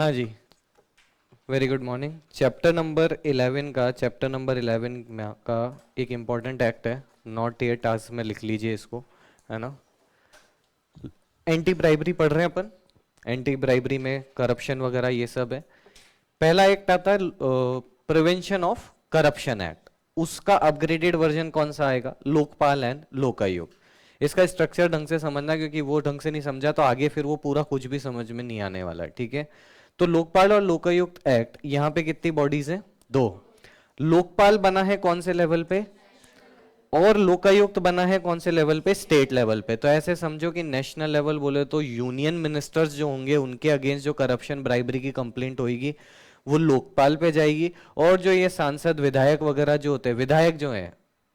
हाँ जी, very good morning. Chapter number 11 में का एक इम्पॉर्टेंट एक्ट है, नॉट एयर टास्क में लिख लीजिए इसको, है ना। एंटी ब्राइबरी पढ़ रहे हैं अपन। एंटी ब्राइबरी में करप्शन वगैरह ये सब है। पहला एक्ट आता है प्रिवेंशन ऑफ करप्शन एक्ट। उसका अपग्रेडेड वर्जन कौन सा आएगा? लोकपाल एंड लोकायुक्त। इसका स्ट्रक्चर ढंग से समझना, क्योंकि वो ढंग से नहीं समझा तो आगे फिर वो पूरा कुछ भी समझ में नहीं आने वाला है, ठीक है। तो लोकपाल और लोकायुक्त एक्ट, यहाँ पे कितनी बॉडीज हैं? दो। लोकपाल बना है कौन से लेवल पे, और लोकायुक्त बना है कौन से लेवल पे? स्टेट लेवल पे। तो ऐसे समझो कि नेशनल लेवल बोले तो यूनियन मिनिस्टर्स जो होंगे उनके अगेंस्ट जो करप्शन ब्राइबरी की कंप्लेंट होगी वो लोकपाल पे जाएगी, और जो ये सांसद विधायक वगैरह जो होते हैं, विधायक जो है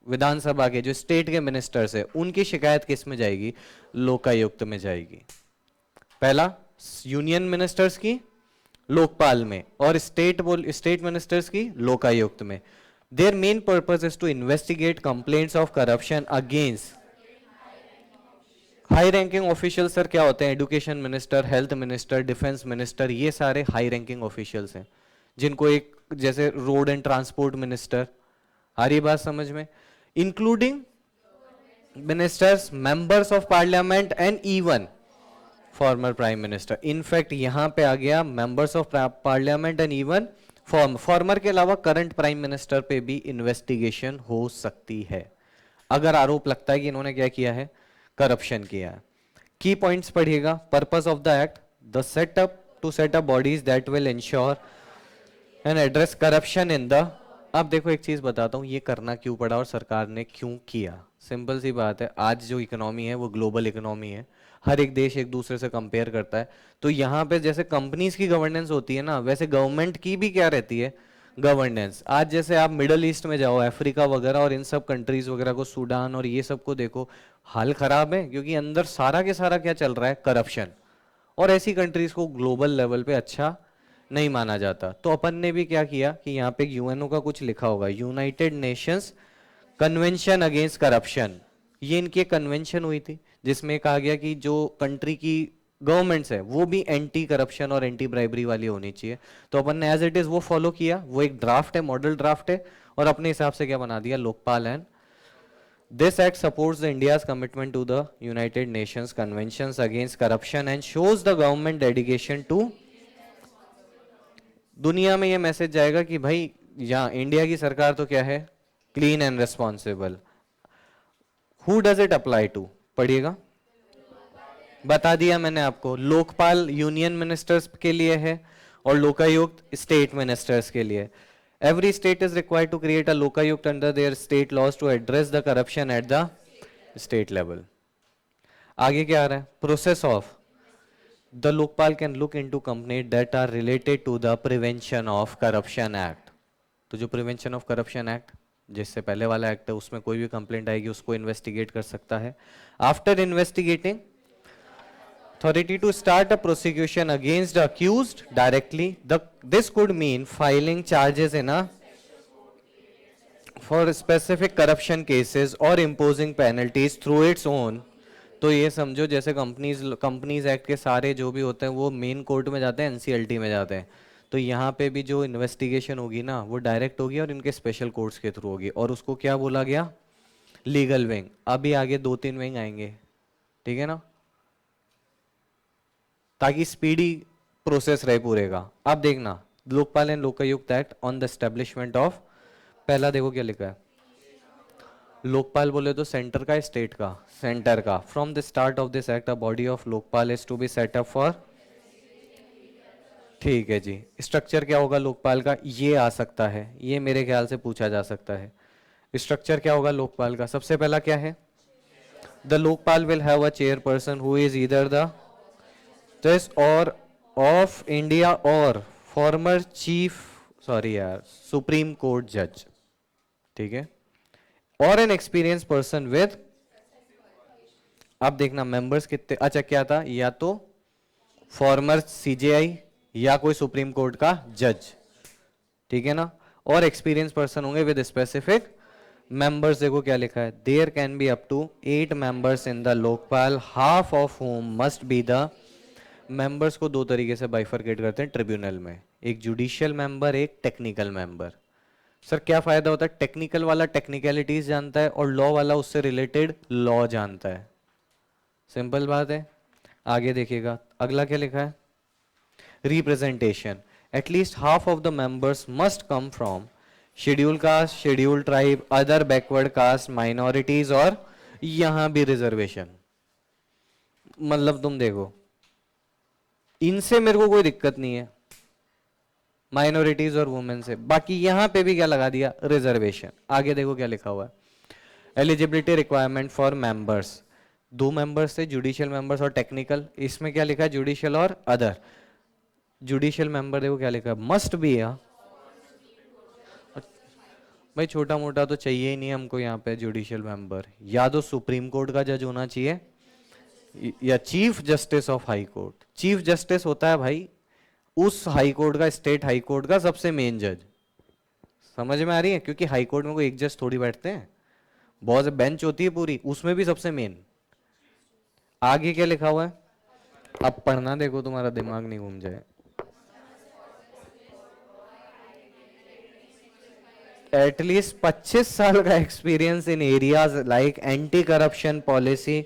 विधानसभा के, जो स्टेट के मिनिस्टर्स है, उनकी शिकायत किस में जाएगी? लोकायुक्त में जाएगी। पहला यूनियन मिनिस्टर्स की लोकपाल में, और स्टेट मिनिस्टर्स की लोकायुक्त में। Their main purpose is to investigate complaints of corruption against high ranking official. Sir क्या होते हैं? Education minister, health minister, defence minister, ये सारे हाई रैंकिंग ऑफिशियल्स हैं, जिनको एक जैसे रोड एंड ट्रांसपोर्ट मिनिस्टर। आ रही बात समझ में? Including ministers, members of parliament and even former prime minister. In fact यहां पे आ गया members of parliament and even former के अलावा करंट प्राइम मिनिस्टर पे भी इन्वेस्टिगेशन हो सकती है, अगर आरोप लगता है कि इन्होंने क्या किया है? करप्शन किया है। की पॉइंट्स पढ़िएगा। Purpose of the act, the setup to set up bodies that will ensure and address corruption in the. अब देखो एक चीज बताता हूं, ये करना क्यों पड़ा और सरकार ने क्यों किया। सिंपल सी बात है, आज जो इकोनॉमी है वो ग्लोबल इकोनॉमी है, हर एक देश एक दूसरे से कंपेयर करता है। तो यहाँ पे जैसे कंपनीज की गवर्नेंस होती है ना, वैसे गवर्नमेंट की भी क्या रहती है? गवर्नेंस। आज जैसे आप मिडल ईस्ट में जाओ, अफ्रीका वगैरह और इन सब कंट्रीज वगैरह को, सूडान और ये सब को देखो, हाल खराब है, क्योंकि अंदर सारा के सारा क्या चल रहा है? करप्शन। और ऐसी कंट्रीज को ग्लोबल लेवल पे अच्छा नहीं माना जाता। तो अपन ने भी क्या किया कि यहाँ पे यूएनओ का कुछ लिखा होगा, United Nations convention against corruption. ये इनकी एक कन्वेंशन हुई थी, जिसमें कहा गया कि जो कंट्री की गवर्नमेंट्स है वो भी एंटी करप्शन और एंटी ब्राइबरी वाली होनी चाहिए। तो अपन ने एज इट इज वो फॉलो किया। वो एक ड्राफ्ट है, मॉडल ड्राफ्ट है, और अपने हिसाब से क्या बना दिया? Lokpal and this act supports the India's commitment to the United Nations Conventions Against Corruption and shows the government dedication to। दुनिया में ये मैसेज जाएगा कि भाई यहाँ इंडिया की सरकार तो क्या है? Clean and responsible. Who does it apply to? पढ़िएगा। बता दिया मैंने आपको, लोकपाल यूनियन मिनिस्टर्स के लिए है और लोकायुक्त स्टेट मिनिस्टर्स के लिए। Every state is required to create a Lokayukta under their state laws to address the corruption at the state level. आगे क्या आ रहा है? Process of the Lokpal can look into complaint that are related to the prevention of corruption act. तो जो prevention of corruption act, जिससे पहले वाला एक्ट है, उसमें कोई भी कंप्लेंट आएगी उसको इन्वेस्टिगेट कर सकता है। After investigating authority to start a prosecution against the accused directly. This could mean filing charges in a for specific corruption cases or imposing penalties through its own। तो ये समझो जैसे कंपनीज एक्ट के सारे जो भी होते हैं वो मेन कोर्ट में जाते हैं, एनसीएलटी में जाते हैं। तो यहाँ पे भी जो इन्वेस्टिगेशन होगी ना, वो डायरेक्ट होगी और इनके स्पेशल कोर्ट्स के थ्रू होगी, और उसको क्या बोला गया? Legal wing. अभी आगे 2-3 विंग आएंगे, ठीक है ना, ताकि स्पीडी प्रोसेस रहे पूरे का। अब देखना, Lokpal and Lokayukta act on the establishment of. पहला देखो क्या लिखा है। लोकपाल बोले तो सेंटर का, स्टेट का? सेंटर का। From the start of this act a body of Lokpal is to be set up for. ठीक है जी। स्ट्रक्चर क्या होगा लोकपाल का? ये आ सकता है, ये मेरे ख्याल से पूछा जा सकता है। स्ट्रक्चर क्या होगा लोकपाल का? सबसे पहला क्या है? The Lokpal will have a chairperson who is either the जज और ऑफ इंडिया और फॉर्मर चीफ, सॉरी यार, सुप्रीम कोर्ट जज, ठीक है, और एन एक्सपीरियंस पर्सन विद। अब देखना मेंबर्स कितने। अच्छा क्या था? या तो फॉर्मर सीजेआई या कोई सुप्रीम कोर्ट का जज, ठीक है ना, और एक्सपीरियंस पर्सन होंगे विद स्पेसिफिक मेंबर्स। देखो क्या लिखा है, there can be up to 8 members in the Lokpal, half of whom must be the members को दो तरीके से बाइफरकेट करते हैं ट्रिब्यूनल में, एक जुडिशियल मेंबर, एक टेक्निकल मेंबर। सर क्या फायदा होता है? टेक्निकल वाला टेक्निकलिटीज जानता है और लॉ वाला उससे रिलेटेड लॉ जानता है। सिंपल बात है। आगे देखिएगा अगला क्या लिखा है, representation. At least half of the members must come from schedule caste, schedule tribe, other backward caste, minorities और यहां भी रिजर्वेशन। मतलब तुम देखो, इनसे मेरे को कोई दिक्कत नहीं है, माइनॉरिटीज और वुमेन से। बाकी यहां पे भी क्या लगा दिया, रिजर्वेशन। आगे देखो क्या लिखा हुआ है, एलिजिबिलिटी रिक्वायरमेंट फॉर मेंबर्स। दो मेंबर्स थे, जुडिशियल मेंबर्स और टेक्निकल। इसमें क्या लिखा है, जुडिशियल और अदर। जुडिशियल मेंबर देखो क्या लिखा है, मस्ट बी। भाई छोटा मोटा तो चाहिए ही नहीं हमको यहाँ पे जुडिशियल मेंबर, या तो सुप्रीम कोर्ट का जज होना चाहिए या chief justice of high court. Chief justice होता है भाई उस हाई कोर्ट का, स्टेट हाई कोर्ट का सबसे मेन जज। समझ में आ रही है? क्योंकि हाई कोर्ट में कोई एक जज थोड़ी बैठते हैं, बहुत बेंच होती है पूरी, उसमें भी सबसे मेन। आगे क्या लिखा हुआ है, अब पढ़ना देखो, तुम्हारा दिमाग नहीं घूम जाए। एटलीस्ट 25 साल का experience in areas like anti corruption policy,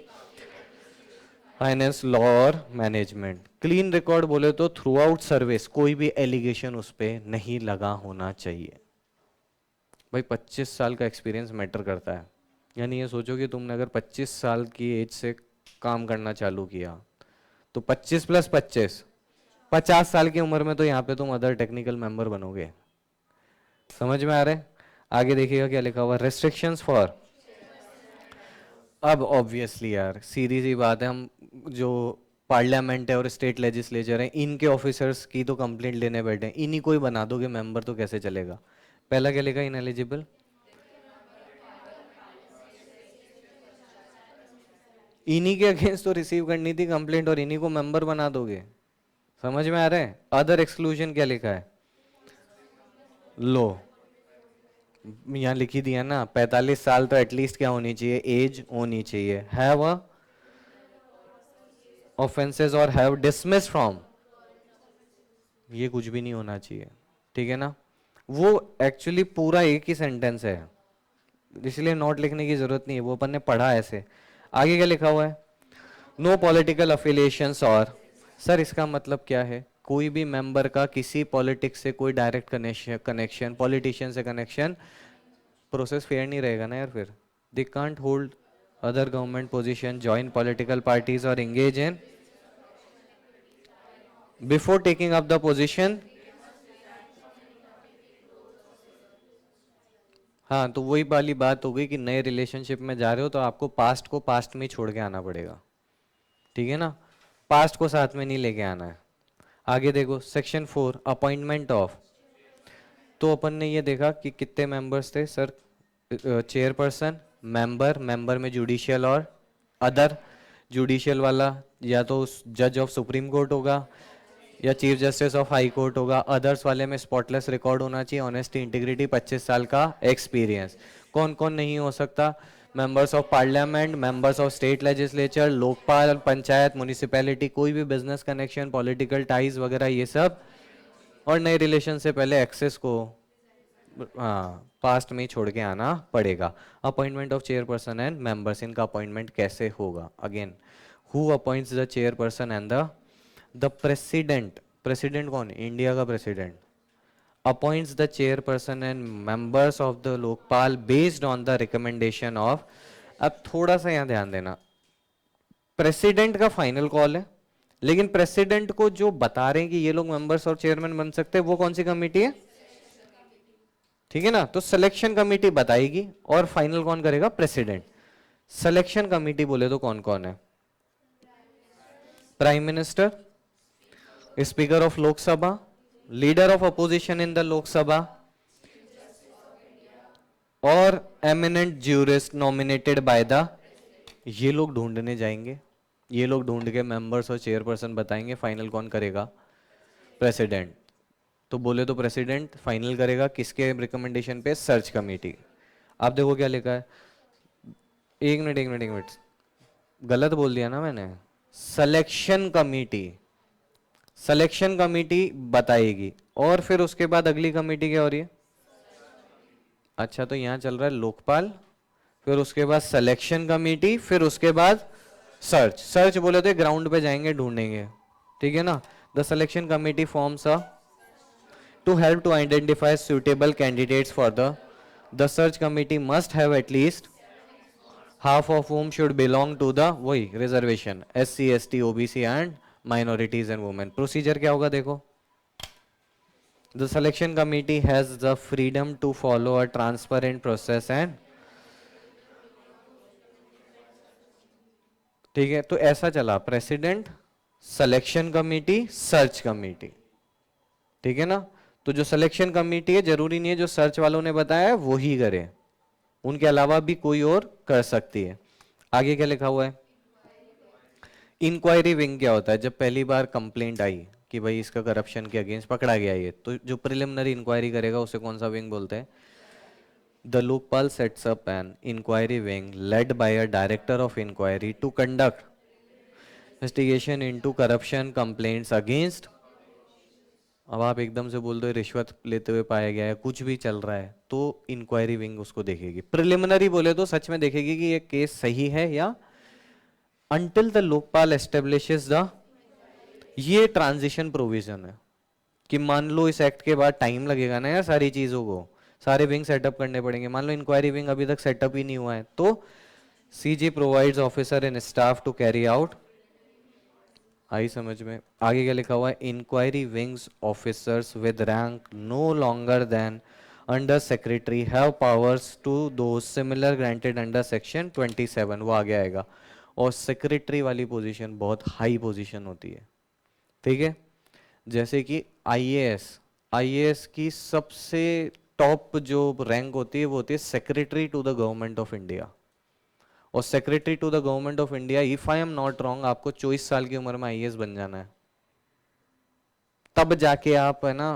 finance, law और मैनेजमेंट। क्लीन रिकॉर्ड बोले तो थ्रू आउट सर्विस कोई भी एलिगेशन उस पर नहीं लगा होना चाहिए। भाई 25 साल का एक्सपीरियंस मैटर करता है। यानी ये सोचो कि तुमने अगर 25 साल की एज से काम करना चालू किया तो 25 प्लस 25, 50 साल की उम्र में तो यहाँ पे तुम अदर टेक्निकल मेंबर बनोगे। समझ में आ रहा है? आगे देखिएगा क्या लिखा हुआ, रेस्ट्रिक्शंस फॉर। अब ऑब्वियसली यार सीधी सी बात है, हम जो पार्लियामेंट है और स्टेट लेजिस्लेचर है, इनके ऑफिसर्स की तो कंप्लेंट लेने बैठे हैं, इन्हीं को ही बना दोगे मेंबर तो कैसे चलेगा। पहला क्या लिखा, इनएलिजिबल। इन्हीं के अगेंस्ट तो रिसीव करनी थी कंप्लेंट और इन्हीं को मेंबर बना दोगे। समझ में आ रहा है? अदर एक्सक्लूजन क्या लिखा है, लो यहाँ लिखी दिया ना, 45 साल तो एटलीस्ट क्या होनी चाहिए, एज होनी चाहिए। हैव ऑफेंसेस और हैव डिसमिस फ्रॉम, ये कुछ भी नहीं होना चाहिए। ठीक है ना? वो एक्चुअली पूरा एक ही सेंटेंस है, इसलिए नोट लिखने की जरूरत नहीं है, वो अपन ने पढ़ा ऐसे। आगे क्या लिखा हुआ है, नो पॉलिटिकल अफिलिएशंस और। सर इसका मतलब क्या है, कोई भी मेंबर का किसी पॉलिटिक्स से कोई डायरेक्ट कनेक्शन, पॉलिटिशियन से कनेक्शन, प्रोसेस फेयर नहीं रहेगा ना यार फिर। They can't hold other government position, join political parties और engage in before taking up the position. हाँ तो वही वाली बात हो गई कि नए रिलेशनशिप में जा रहे हो तो आपको पास्ट को पास्ट में ही छोड़ के आना पड़ेगा। ठीक है ना? पास्ट को साथ में नहीं लेके आना है। आगे देखो सेक्शन 4, अपॉइंटमेंट ऑफ। तो अपन ने ये देखा कि कितने मेंबर्स थे सर, चेयरपर्सन, मेंबर, मेंबर में जुडिशियल और अदर। जुडिशियल वाला या तो जज ऑफ सुप्रीम कोर्ट होगा या chief justice of high court होगा। अदर्स वाले में स्पॉटलेस रिकॉर्ड होना चाहिए, ऑनेस्टी, इंटीग्रिटी, 25 साल का एक्सपीरियंस। कौन कौन नहीं हो सकता, members of parliament, members of state legislature, Lokpal, panchayat, municipality, कोई भी बिजनेस कनेक्शन, पॉलिटिकल टाइज वगैरह ये सब। और नए रिलेशन से पहले एक्सेस को हाँ पास्ट में ही छोड़ के आना पड़ेगा। Appointment of chairperson and members, इनका अपॉइंटमेंट कैसे होगा, again who appoints the chairperson and the president. President कौन, इंडिया का president appoints the chairperson and members of the Lokpal based on the recommendation of. अब थोड़ा सा यहाँ ध्यान देना, प्रेसिडेंट का फाइनल कॉल है, लेकिन प्रेसिडेंट को जो बता रहे हैं कि ये लोग मेंबर्स और चेयरमैन बन सकते हैं, वो कौन सी कमेटी है? ठीक है ना? तो सिलेक्शन कमेटी बताएगी और फाइनल कौन करेगा, प्रेसिडेंट। सिलेक्शन कमेटी बोले तो कौन कौन है, prime minister, speaker of Lok Sabha, leader of opposition in the Lok Sabha और eminent jurist nominated by the. ये लोग ढूंढने जाएंगे, ये लोग ढूंढ के मेंबर्स और चेयरपर्सन बताएंगे, फाइनल कौन करेगा, प्रेसिडेंट। तो बोले तो प्रेसिडेंट फाइनल करेगा किसके रिकमेंडेशन पे, सर्च कमेटी। आप देखो क्या लिखा है, एक मिनट गलत बोल दिया ना मैंने, सिलेक्शन कमेटी। सिलेक्शन कमेटी बताएगी, और फिर उसके बाद अगली कमेटी क्या हो रही है? अच्छा, तो यहाँ चल रहा है लोकपाल, फिर उसके बाद सिलेक्शन कमेटी, फिर उसके बाद सर्च। सर्च बोले तो ग्राउंड पे जाएंगे, ढूंढेंगे, ठीक है ना। The selection committee forms a to help to identify suitable candidates for the search committee must have at least half of whom should belong to the वही reservation SC ST OBC and minorities and women. procedure क्या होगा देखो, the selection committee has the freedom to follow a transparent process and ठीक है, तो ऐसा चला president, selection committee, search committee, ठीक है ना। तो जो सिलेक्शन कमेटी है जरूरी नहीं है जो सर्च वालों ने बताया है वो ही करे, उनके अलावा भी कोई और कर सकती है। आगे क्या लिखा हुआ है? इंक्वायरी विंग क्या होता है? जब पहली बार कंप्लेंट आई कि भाई इसका करप्शन के अगेंस्ट पकड़ा गया ये, तो जो प्रिलिमिनरी इंक्वायरी करेगा उसे कौन सा विंग बोलते हैं? The Lokpal sets up an inquiry wing led by a director of inquiry to conduct investigation into corruption complaints against. अब आप एकदम से बोल दो रिश्वत लेते हुए पाया गया है, कुछ भी चल रहा है, तो इंक्वायरी विंग उसको देखेगी। प्रिलिमिनरी बोले तो सच में देखेगी कि ये केस सही है या, until the Lokpal establishes the, ये ट्रांजिशन प्रोविजन है कि मान लो इस एक्ट के बाद टाइम लगेगा ना यार, सारी चीजों को, सारे विंग सेटअप करने पड़ेंगे। मान लो इंक्वायरी विंग अभी तक सेटअप ही नहीं हुआ है, तो CG provides officer and staff to carry out. आई समझ में? आगे क्या लिखा हुआ है? Inquiry wings officers with rank no longer than under secretary have powers to do similar granted under section 27। वो आगे आएगा। और सेक्रेटरी वाली पोजीशन बहुत हाई पोजीशन होती है, ठीक है। जैसे कि आईएएस, आईएएस की सबसे टॉप जो रैंक होती है वो होती है secretary to the government of India. और secretary to the government of India, if I am not wrong, आपको 24 साल की उम्र में आईएएस बन जाना है, तब जाके आप है ना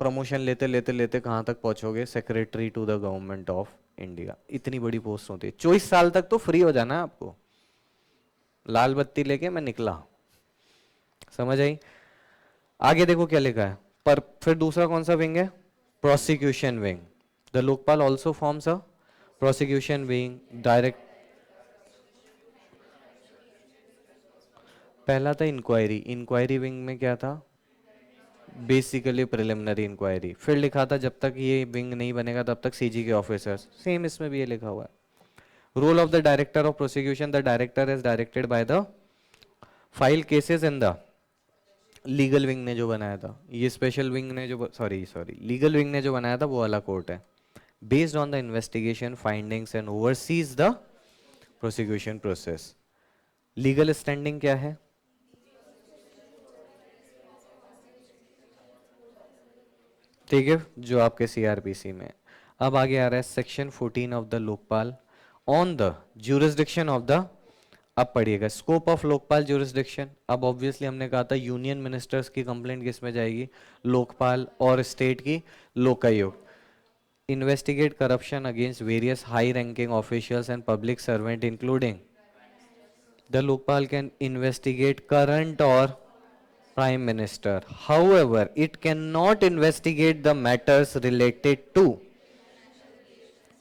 प्रमोशन लेते लेते लेते कहां तक पहुंचोगे? Secretary to the government of India. इतनी बड़ी पोस्ट होती है। 24 साल तक तो फ्री हो जाना है आपको, लाल बत्ती लेके मैं निकला, समझ आई? आगे देखो क्या लिखा है। पर फिर दूसरा कौन सा विंग है? Prosecution wing. The Lokpal also forms a prosecution wing direct. पहला था इंक्वायरी, इंक्वायरी विंग में क्या था? Basically preliminary inquiry. फिर लिखा था जब तक ये विंग नहीं बनेगा तब तक सीजी के ऑफिसर्स, सेम इसमें भी ये लिखा हुआ है। Role of the director of prosecution, the director is directed by the file cases in the legal wing ने जो बनाया था, ये स्पेशल विंग ने जो सॉरी सॉरी लीगल विंग ने जो बनाया था वो वाला कोर्ट है। Based on the investigation findings and overseas the prosecution process. Legal standing क्या है? ठीक है, जो आपके सीआरपीसी में। अब आगे आ रहा है section 14 of the Lokpal on the jurisdiction of the. अब पढ़िएगा स्कोप ऑफ लोकपाल ज्यूरिसडिक्शन। अब ऑब्वियसली हमने कहा था यूनियन मिनिस्टर्स की कंप्लेंट किस में जाएगी? लोकपाल। और स्टेट की Lokayukta. Investigate corruption against various high ranking officials and public servant including. The Lokpal can investigate current और Prime Minister. However, it cannot investigate the matters related to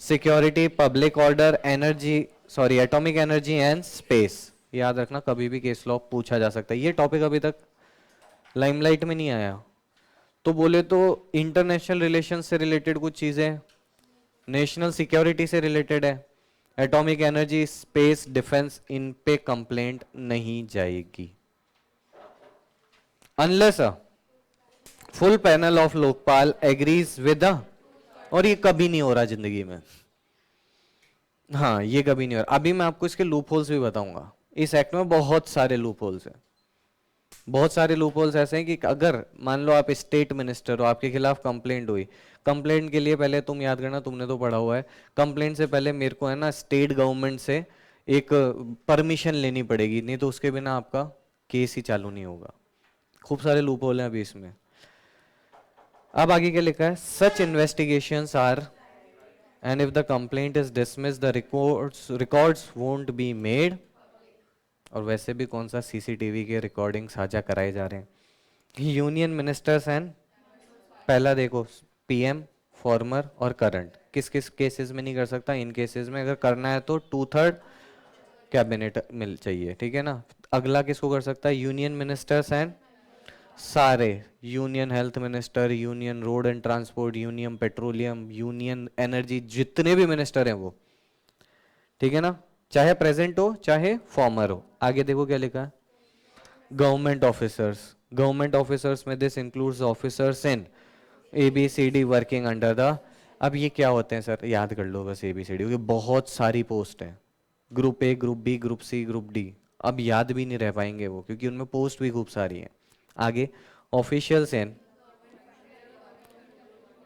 security, public order, atomic energy and space. याद रखना कभी भी case law पूछा जा सकता है। ये टॉपिक अभी तक लाइमलाइट में नहीं आया। तो बोले तो इंटरनेशनल रिलेशन से रिलेटेड कुछ चीजें, नेशनल सिक्योरिटी से रिलेटेड है, एटॉमिक एनर्जी, स्पेस, डिफेंस, इन पे कंप्लेंट नहीं जाएगी unless a full panel of Lokpal agrees with the. और ये कभी नहीं हो रहा जिंदगी में, हाँ ये कभी नहीं हो रहा। अभी मैं आपको इसके लूप होल्स भी बताऊंगा। इस एक्ट में बहुत सारे लूप होल्स हैं, बहुत सारे लूप होल्स ऐसे हैं कि अगर मान लो आप स्टेट मिनिस्टर हो, आपके खिलाफ कंप्लेंट हुई, कंप्लेंट के लिए पहले तुम याद करना, तुमने तो पढ़ा हुआ है, कंप्लेंट से पहले मेरे को है ना स्टेट गवर्नमेंट से एक परमिशन लेनी पड़ेगी, नहीं तो उसके बिना आपका केस ही चालू नहीं होगा। खूब सारे लूप होल हैं अभी इसमें। अब आगे क्या लिखा है? Such investigations are and if the complaint is dismiss the records won't be made. और वैसे भी कौन सा सीसीटीवी के रिकॉर्डिंग साझा कराए जा रहे हैं? यूनियन मिनिस्टर्स एंड, पहला देखो, पीएम, फॉर्मर और करंट। किस किस केसेस में नहीं कर सकता? इन केसेस में अगर करना है तो 2/3 कैबिनेट मिल चाहिए, ठीक है ना। अगला किसको कर सकता है? यूनियन मिनिस्टर्स एंड सारे, union health minister, union road and transport, union petroleum, union energy, जितने भी मिनिस्टर हैं वो, ठीक है ना, चाहे प्रेजेंट हो चाहे फॉर्मर हो। आगे देखो क्या लिखा है, गवर्नमेंट ऑफिसर्स। गवर्नमेंट ऑफिसर्स में this includes officers in ABCD working under the, अब ये क्या होते हैं सर? याद कर लो बस ABCD, क्योंकि बहुत सारी पोस्ट हैं, group A, group B, group C, group D. अब याद भी नहीं रह पाएंगे वो, क्योंकि उनमें पोस्ट भी खूब सारी हैं। आगे ऑफिशियल्स इन,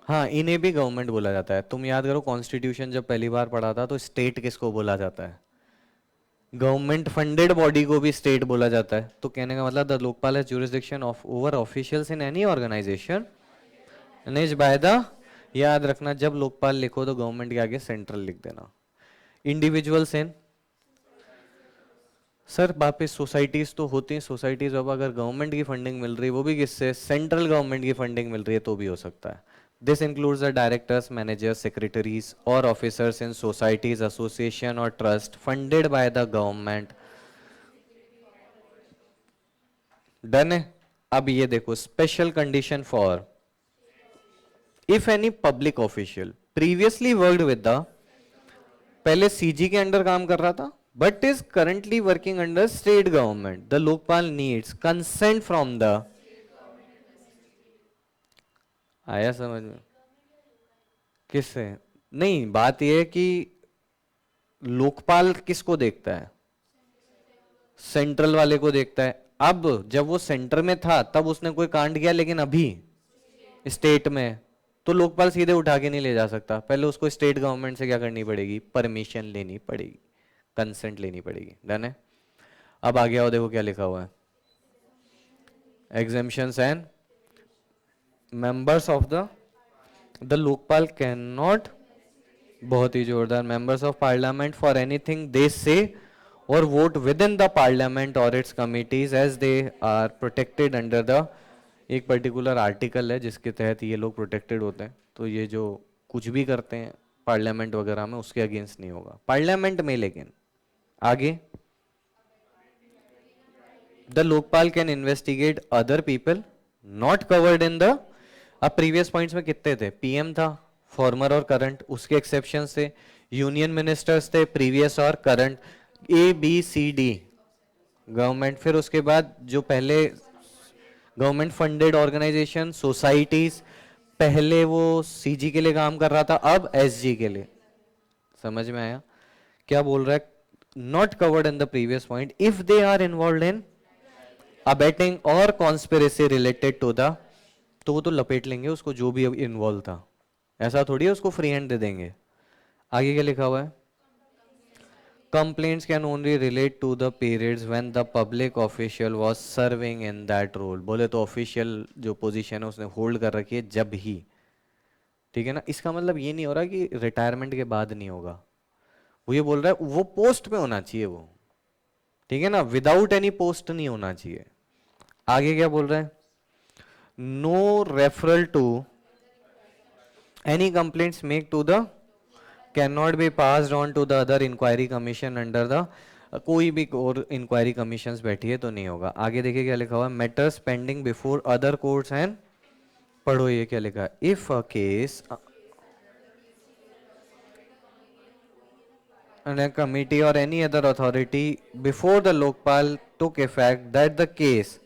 हाँ इन्हें भी गवर्नमेंट बोला जाता है। तुम याद करो कॉन्स्टिट्यूशन जब पहली बार पढ़ा था तो स्टेट किसको बोला जाता है? गवर्नमेंट फंडेड बॉडी को भी स्टेट बोला जाता है। तो कहने का मतलब the Lokpal has jurisdiction of over officials in any organisation manage by the, याद रखना जब लोकपाल लिखो तो गवर्नमेंट के आगे सेंट्रल लिख देना। इंडिविजुअल्स इन, सर वापिस सोसाइटीज तो होती हैं, सोसाइटीज अब अगर गवर्नमेंट की फंडिंग मिल रही है वो भी किससे? सेंट्रल गवर्नमेंट की फंडिंग मिल रही है तो भी हो सकता है। This includes the directors, managers, secretaries और ऑफिसर्स इन सोसाइटीज, एसोसिएशन और trust funded by the government. Done है। अब ये देखो, special condition for if any public official previously worked with the, पहले सीजी के अंडर काम कर रहा था but is currently working under state government, the Lokpal needs consent from the, आया समझ में? किससे? नहीं, बात यह है कि लोकपाल किसको देखता है? सेंट्रल वाले को देखता है। अब जब वो सेंटर में था तब उसने कोई कांड किया, लेकिन अभी स्टेट में, तो लोकपाल सीधे उठा के नहीं ले जा सकता, पहले उसको स्टेट गवर्नमेंट से क्या करनी पड़ेगी? परमिशन लेनी पड़ेगी, कंसेंट लेनी पड़ेगी। डन है। अब आ गया हो, देखो क्या लिखा हुआ है, exemptions and members of the Lokpal can not, बहुत ही जोरदार, members of parliament for anything they say और vote within the parliament और its committees as they are protected under the, एक पर्टिकुलर आर्टिकल है जिसके तहत ये लोग प्रोटेक्टेड होते हैं। तो ये जो कुछ भी करते हैं पार्लियामेंट वगैरह में उसके अगेंस्ट नहीं होगा पार्लियामेंट में। लेकिन आगे, the Lokpal can investigate other people not covered in the, अब प्रीवियस पॉइंट्स में कितने थे? पीएम था, फॉर्मर और करंट, उसके एक्सेप्शन थे, यूनियन मिनिस्टर्स थे प्रीवियस और करंट, ABCD गवर्नमेंट, फिर उसके बाद जो पहले गवर्नमेंट फंडेड ऑर्गेनाइजेशन, सोसाइटीज, पहले वो सीजी के लिए काम कर रहा था, अब एसजी के लिए। समझ में आया क्या बोल रहा है? Not covered in the previous point if they are involve in abetting or conspiracy related to the, तो वो तो लपेट लेंगे उसको, जो भी इन्वॉल्व था, ऐसा थोड़ी है उसको फ्री हैंड दे देंगे। आगे क्या लिखा हुआ है, complaints can only relate to the periods when the public official was serving in that role। बोले तो ऑफिशियल जो पोजीशन है उसने होल्ड कर रखी है जब ही, ठीक है ना। इसका मतलब ये नहीं हो रहा कि रिटायरमेंट के बाद नहीं होगा, वो ये बोल रहा है वो पोस्ट पे होना चाहिए वो, ठीक है ना, विदाउट एनी पोस्ट नहीं होना चाहिए। आगे क्या बोल रहा है, no referral to any complaints make to the can not be passed on to the other inquiry commission under the, कोई भी और इंक्वायरी कमीशंस बैठी है तो नहीं होगा। आगे देखिए क्या लिखा हुआ है, matters pending before other courts and, पढ़ो ये क्या लिखा है, if a case and a committee or any other authority before the Lokpal took effect that the case,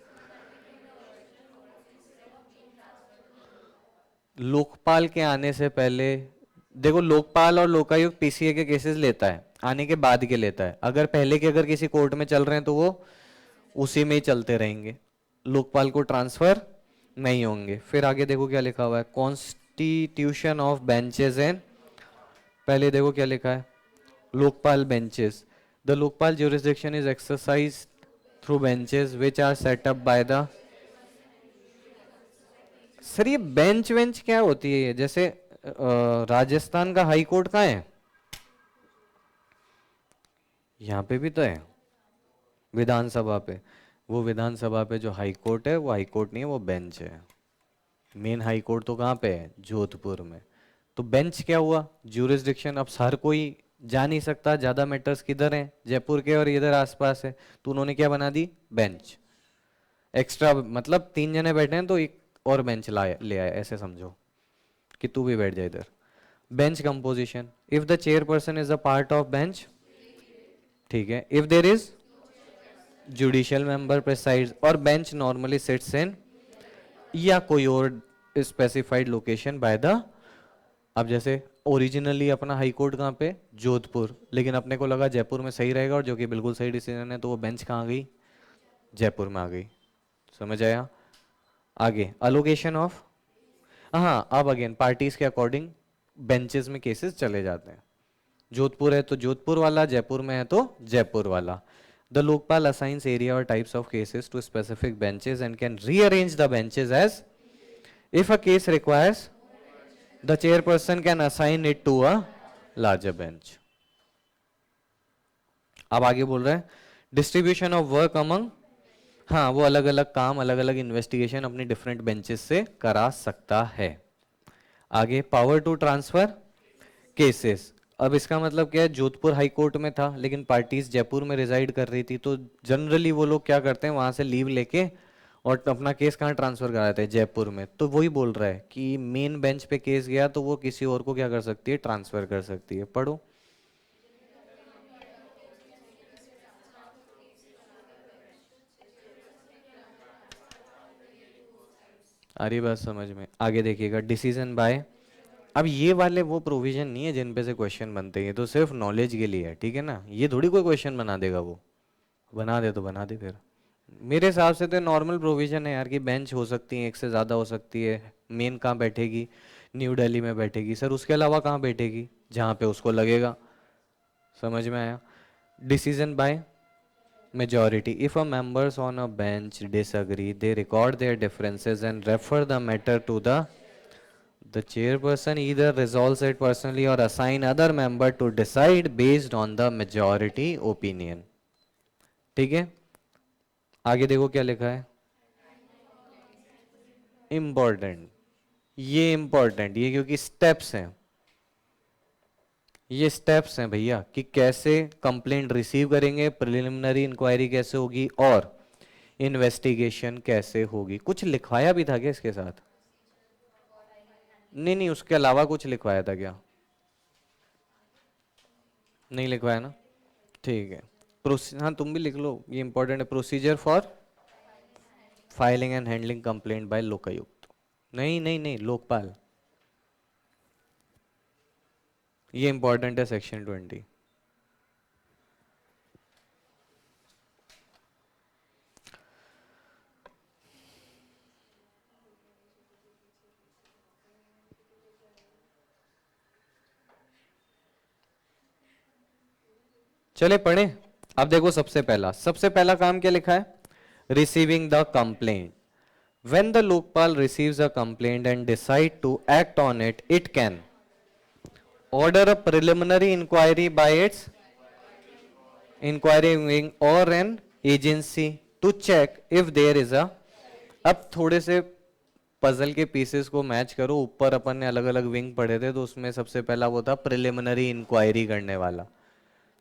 Lokpal के आने से पहले, देखो लोकपाल और लोकायुक्त PCA के केसेस लेता है, आने के बाद के लेता है। अगर पहले के अगर किसी कोर्ट में चल रहे हैं तो वो उसी में ही चलते रहेंगे, लोकपाल को ट्रांसफर नहीं होंगे। फिर आगे देखो क्या लिखा हुआ है, कॉन्स्टिट्यूशन ऑफ बेंचेस एंड, पहले देखो क्या लिखा है, Lokpal benches, the Lokpal jurisdiction is exercise through benches which are set up by the, sir ये बेंच वेंच क्या होती है? ये जैसे राजस्थान का हाई कोर्ट कहाँ है? यहाँ पे भी तो है, विधानसभा पे। वो विधानसभा पे जो हाई कोर्ट है वो हाई कोर्ट नहीं है, वो बेंच है। मेन हाई कोर्ट तो कहाँ पे है? जोधपुर में। तो बेंच क्या हुआ? ज्यूरिसडिक्शन। अब हर कोई जा नहीं सकता, ज्यादा मैटर्स किधर हैं? जयपुर के और इधर आसपास है, तो उन्होंने क्या बना दी? बेंच। एक्स्ट्रा मतलब 3 जने बैठे हैं तो एक और बेंच लाए ले आए, ऐसे समझो कि तू भी बैठ जाए इधर। Bench composition, if the chairperson is a part of bench, ठीक है, if there is judicial member presides, और बेंच नॉर्मली सिट्स इन या कोई और स्पेसिफाइड लोकेशन बाय द। अब जैसे ओरिजिनली अपना हाई कोर्ट कहाँ पे? जोधपुर, लेकिन अपने को लगा जयपुर में सही रहेगा, और जो कि बिल्कुल सही डिसीजन है, तो वो बेंच कहाँ आ गई? जयपुर में आ गई। समझ आया? आगे अलोकेशन ऑफ, हाँ अब अगेन पार्टीज के अकॉर्डिंग बेंचेस में केसेस चले जाते हैं। जोधपुर है तो जोधपुर वाला, जयपुर में है तो जयपुर वाला। The Lokpal assigns area or types of cases to specific benches and can rearrange the benches as if a case requires the chairperson can assign it to a larger bench. अब आगे बोल रहे हैं डिस्ट्रीब्यूशन ऑफ वर्क अमंग, हाँ वो अलग अलग काम, अलग अलग इन्वेस्टिगेशन अपनी डिफरेंट बेंचेस से करा सकता है। आगे पावर टू ट्रांसफर केसेस। अब इसका मतलब क्या है? जोधपुर हाई कोर्ट में था लेकिन पार्टीज जयपुर में रिजाइड कर रही थी, तो जनरली वो लोग क्या करते हैं, वहां से लीव लेके और अपना केस कहाँ ट्रांसफर कराते हैं? जयपुर में। तो वही बोल रहा है कि मेन बेंच पे केस गया तो वो किसी और को क्या कर सकती है? ट्रांसफर कर सकती है। पढ़ो। आ रही बात समझ में? आगे देखिएगा डिसीजन बाय। अब ये वाले वो प्रोविजन नहीं है जिन पे से क्वेश्चन बनते हैं, ये तो सिर्फ नॉलेज के लिए है, ठीक है ना? ये थोड़ी कोई क्वेश्चन बना देगा। वो बना दे तो बना दे फिर। मेरे हिसाब से तो नॉर्मल प्रोविजन है यार, कि बेंच हो सकती है, एक से ज़्यादा हो सकती है। मेन कहाँ बैठेगी? न्यू दिल्ली में बैठेगी सर, उसके अलावा कहाँ बैठेगी? जहाँ पे उसको लगेगा। समझ में आया? Decision by majority, if a members on a bench disagree, they record their differences and refer the matter to the chairperson either resolves it personally or assign other member to decide based on the majority opinion। ठीक है, आगे देखो क्या लिखा है। Important, ये important, ये क्योंकि स्टेप्स हैं, ये स्टेप्स हैं भैया, कि कैसे कंप्लेंट रिसीव करेंगे, प्रिलिमिनरी इंक्वायरी कैसे होगी, और इन्वेस्टिगेशन कैसे होगी। कुछ लिखवाया भी था क्या इसके साथ? नहीं नहीं, उसके अलावा कुछ लिखवाया था क्या? नहीं लिखवाया ना? ठीक है। हाँ तुम भी लिख लो, ये इंपॉर्टेंट है। Procedure for filing and handling complaint by Lokayukta. नहीं नहीं नहीं, लोकपाल। ये इंपॉर्टेंट है, सेक्शन 20। चले पढ़े। अब देखो सबसे पहला काम क्या लिखा है? Receiving the complaint. When the Lokpal receives a complaint and decide to act on it, it can order a preliminary inquiry by its inquiry wing or an agency to check if there is a। अब थोड़े से puzzle के pieces को match करो। ऊपर अपन ने अलग अलग विंग पढ़े थे, तो उसमें सबसे पहला वो था प्रिलिमिनरी इंक्वायरी करने वाला।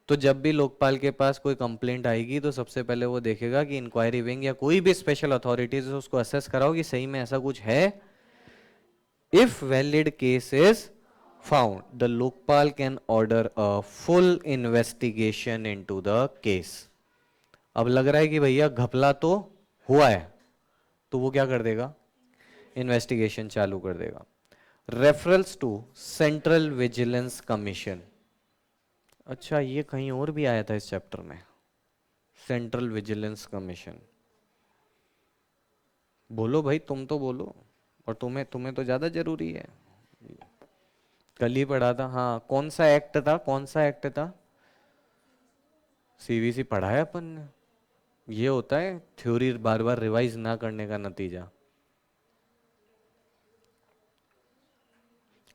तो जब भी लोकपाल के पास कोई कंप्लेंट आएगी तो सबसे पहले वो देखेगा कि इंक्वायरी विंग या कोई भी स्पेशल अथॉरिटीज उसको असेस कराओ कि सही में ऐसा कुछ है। If valid case is found, the Lokpal can order a full investigation into the case। अब लग रहा है कि भैया घपला तो हुआ है, तो वो क्या कर देगा? इन्वेस्टिगेशन चालू कर देगा। Referrals to central vigilance commission. अच्छा, ये कहीं और भी आया था इस चैप्टर में, सेंट्रल विजिलेंस कमीशन। बोलो भाई, तुम तो बोलो, और तुम्हें तुम्हें तो ज्यादा जरूरी है। कल ही पढ़ा था, हाँ कौन सा एक्ट था, कौन सा एक्ट था? सीवीसी पढ़ा है अपन ने। ये होता है थ्योरी बार बार रिवाइज ना करने का नतीजा।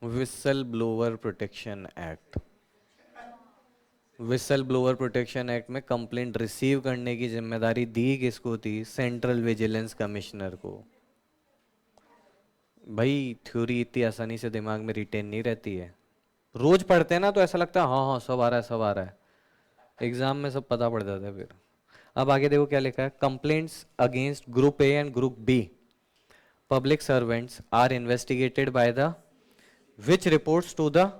Whistle blower protection act. Whistle blower protection act में कंप्लेंट रिसीव करने की जिम्मेदारी दी किसको थी? सेंट्रल विजिलेंस कमिश्नर को। भाई थ्योरी इतनी आसानी से दिमाग में रिटेन नहीं रहती है। रोज पढ़ते हैं ना तो ऐसा लगता है हाँ हाँ सब आ रहा है सब आ रहा है, एग्जाम में सब पता पड़ जाता है फिर। अब आगे देखो क्या लिखा है, complaints against group A and group B public servants are investigated by the which reports to the,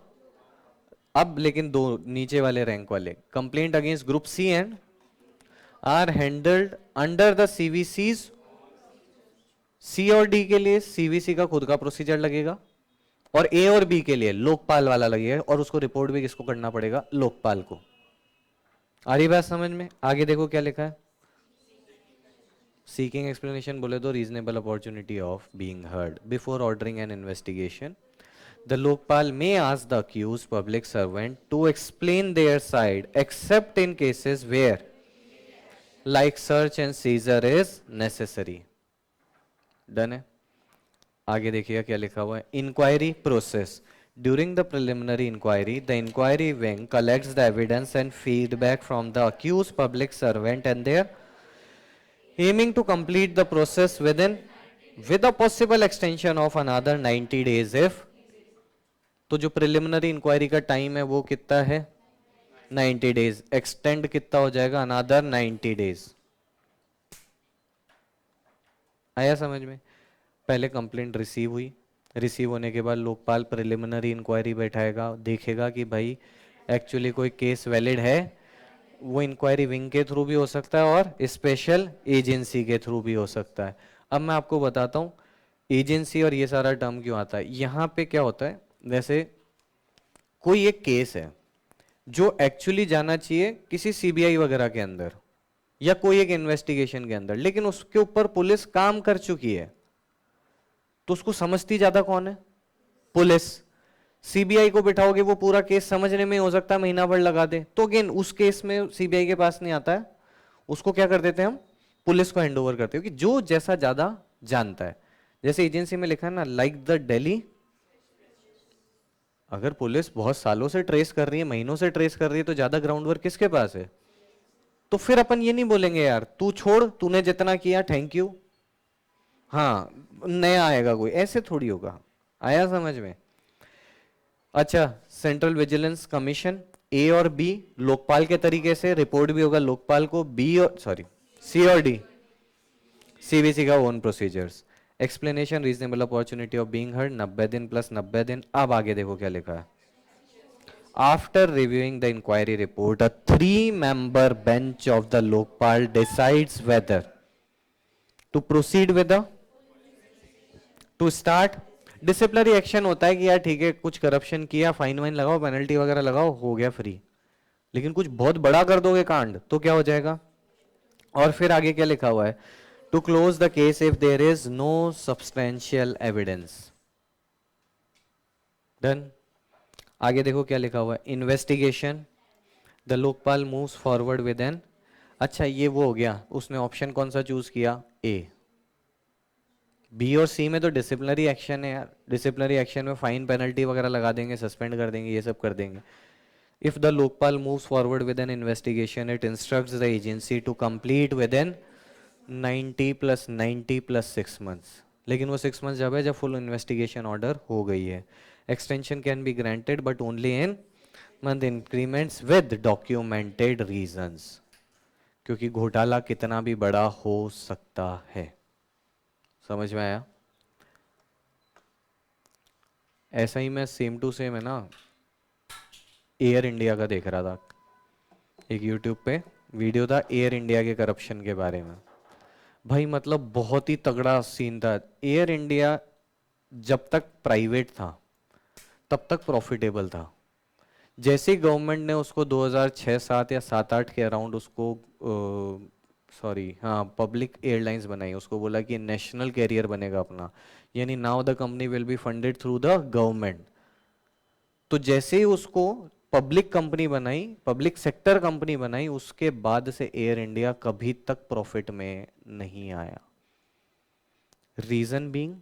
अब लेकिन दो नीचे वाले रैंक वाले, complaint against group C and are handled under the CVCs. C और डी के लिए सीवीसी का खुद का प्रोसीजर लगेगा और ए और बी के लिए लोकपाल वाला लगेगा, और उसको रिपोर्ट भी किसको करना पड़ेगा? लोकपाल को। आ रही बात समझ में? आगे देखो क्या लिखा है, सीकिंग एक्सप्लेनेशन बोले तो reasonable opportunity of being heard before ordering N investigation. The Lokpal may ask the accused public servant to explain their side except in cases where like search and seizure is necessary. Done है? आगे देखिएगा क्या लिखा हुआ है, inquiry process. During the preliminary inquiry, the inquiry wing collects the evidence and feedback from the accused public servant and their aiming to complete the process with a possible extension of another 90 days if, तो जो preliminary inquiry का time है वो कितना है? 90 days. Extend कितना हो जाएगा? Another 90 days. आया समझ में? पहले कंप्लेंट रिसीव हुई, रिसीव होने के बाद लोकपाल प्रिलिमिनरी इंक्वायरी बैठाएगा, देखेगा कि भाई एक्चुअली कोई केस वैलिड है। वो इंक्वायरी विंग के थ्रू भी हो सकता है और स्पेशल एजेंसी के थ्रू भी हो सकता है। अब मैं आपको बताता हूँ एजेंसी और ये सारा टर्म क्यों आता है। यहाँ पे क्या होता है, जैसे कोई एक केस है जो एक्चुअली जाना चाहिए किसी सीबीआई वगैरह के अंदर या कोई एक इन्वेस्टिगेशन के अंदर, लेकिन उसके ऊपर पुलिस काम कर चुकी है, तो उसको समझती ज्यादा कौन है? पुलिस। सीबीआई को बिठाओगे वो पूरा केस समझने में हो सकता है महीना भर लगा दे, तो अगेन उस केस में सीबीआई के पास नहीं आता है, उसको क्या कर देते हैं हम? पुलिस को हैंड ओवर करते हैं, क्योंकि जो जैसा ज्यादा जानता है। जैसे एजेंसी में लिखा है ना, लाइक द दिल्ली, अगर पुलिस बहुत सालों से ट्रेस कर रही है, महीनों से ट्रेस कर रही है, तो ज्यादा ग्राउंड वर्क किसके पास है? तो फिर अपन ये नहीं बोलेंगे यार तू छोड़, तूने जितना किया थैंक यू, हाँ नया आएगा कोई, ऐसे थोड़ी होगा। आया समझ में? अच्छा, सेंट्रल विजिलेंस कमीशन ए और बी लोकपाल के तरीके से रिपोर्ट भी होगा लोकपाल को, बी और सॉरी सी और डी सीबीसी का own procedures. Explanation reasonable opportunity of being heard 90 दिन प्लस 90 दिन। अब आगे देखो क्या लिखा है, after reviewing the inquiry report a 3-member bench of the Lokpal decides whether to proceed with the to start disciplinary action. होता है कि यार ठीक है कुछ करप्शन किया, फाइन वाइन लगाओ, पेनल्टी वगैरह लगाओ, हो गया फ्री। लेकिन कुछ बहुत बड़ा कर दोगे कांड तो क्या हो जाएगा? और फिर आगे क्या लिखा हुआ है, to close the case if there is no substantial evidence. Done. आगे देखो क्या लिखा हुआ है, investigation the Lokpal moves forward with an, अच्छा ये वो हो गया, उसने ऑप्शन कौन सा चूज किया? ए। बी और सी में तो डिसिप्लिनरी एक्शन है यार, डिसिप्लिनरी एक्शन में फाइन पेनल्टी वगैरह लगा देंगे, सस्पेंड कर देंगे, ये सब कर देंगे। If the Lokpal moves forward with an investigation it instructs the agency to complete with an 90 + 90 + 6 months। लेकिन वो 6 months जब है जब फुल इन्वेस्टिगेशन ऑर्डर हो गई है। Extension can be granted but only in month increments with documented reasons, क्योंकि घोटाला कितना भी बड़ा हो सकता है। समझ में आया? ऐसा ही मैं सेम टू सेम है ना एयर इंडिया का देख रहा था, एक यूट्यूब पे वीडियो था एयर इंडिया के करप्शन के बारे में। भाई मतलब बहुत ही तगड़ा सीन था। एयर इंडिया जब तक प्राइवेट था तब तक प्रॉफिटेबल था। जैसे ही गवर्नमेंट ने उसको 2006-7 या 7-8 के अराउंड उसको सॉरी हाँ पब्लिक एयरलाइंस बनाई, उसको बोला कि नेशनल कैरियर बनेगा अपना, यानी now the company will be funded through the government. तो जैसे ही उसको पब्लिक कंपनी बनाई, पब्लिक सेक्टर कंपनी बनाई, उसके बाद से एयर इंडिया कभी तक प्रॉफिट में नहीं आया। रीजन बीइंग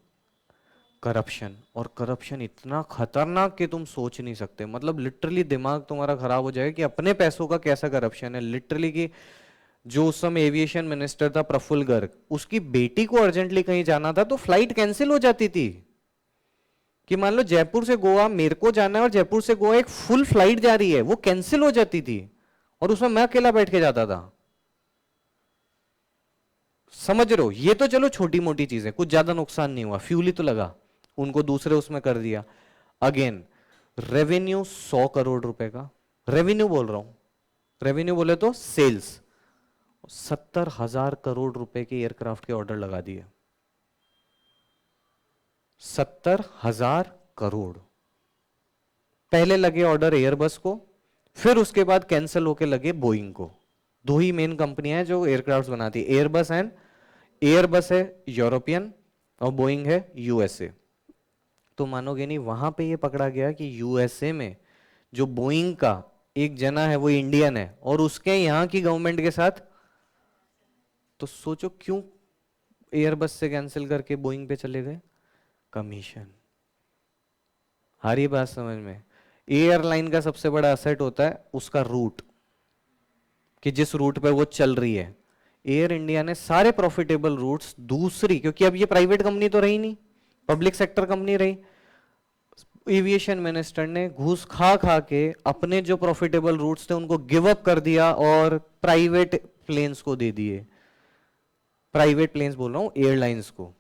करप्शन, और करप्शन इतना खतरनाक कि तुम सोच नहीं सकते, मतलब लिटरली दिमाग तुम्हारा खराब हो जाएगा कि अपने पैसों का कैसा करप्शन है लिटरली। कि जो उस समय एविएशन मिनिस्टर था प्रफुल्ल गर्ग, उसकी बेटी को अर्जेंटली कहीं जाना था तो फ्लाइट कैंसिल हो जाती थी। कि मान लो जयपुर से गोवा मेरे को जाना है और जयपुर से गोवा एक फुल फ्लाइट जा रही है, वो कैंसिल हो जाती थी और उसमें मैं अकेला बैठ के जाता था। समझ रहे हो? ये तो चलो छोटी मोटी चीज है, कुछ ज्यादा नुकसान नहीं हुआ, फ्यूल ही तो लगा, उनको दूसरे उसमें कर दिया। अगेन रेवेन्यू 100 करोड़ रुपए का, रेवेन्यू बोल रहा हूं, रेवेन्यू बोले तो सेल्स, 70,000 करोड़ रुपए के एयरक्राफ्ट के ऑर्डर लगा दिए। 70,000 करोड़ पहले लगे ऑर्डर एयरबस को, फिर उसके बाद कैंसिल होके लगे बोइंग को। दो ही मेन कंपनियां हैं जो एयरक्राफ्ट बनाती है, एयरबस एंड, एयरबस है यूरोपियन और बोइंग है यूएसए। तो मानोगे नहीं, वहां पे ये पकड़ा गया कि यूएसए में जो बोइंग का एक जना है वो इंडियन है और उसके यहां की गवर्नमेंट के साथ, तो सोचो क्यों एयरबस से कैंसिल करके बोइंग पे चले गए? कमीशन। हरी बात समझ में? एयरलाइन का सबसे बड़ा असेट होता है उसका रूट, कि जिस रूट पे वो चल रही है। एयर इंडिया ने सारे प्रॉफिटेबल रूट्स दूसरी, क्योंकि अब ये प्राइवेट कंपनी तो रही नहीं, पब्लिक सेक्टर कंपनी रही, एविएशन मिनिस्टर ने घूस खा खा के अपने जो प्रॉफिटेबल रूट्स थे उनको गिव अप कर दिया और प्राइवेट प्लेन्स को दे दिए। प्राइवेट प्लेन्स बोल रहा हूं, एयरलाइंस को।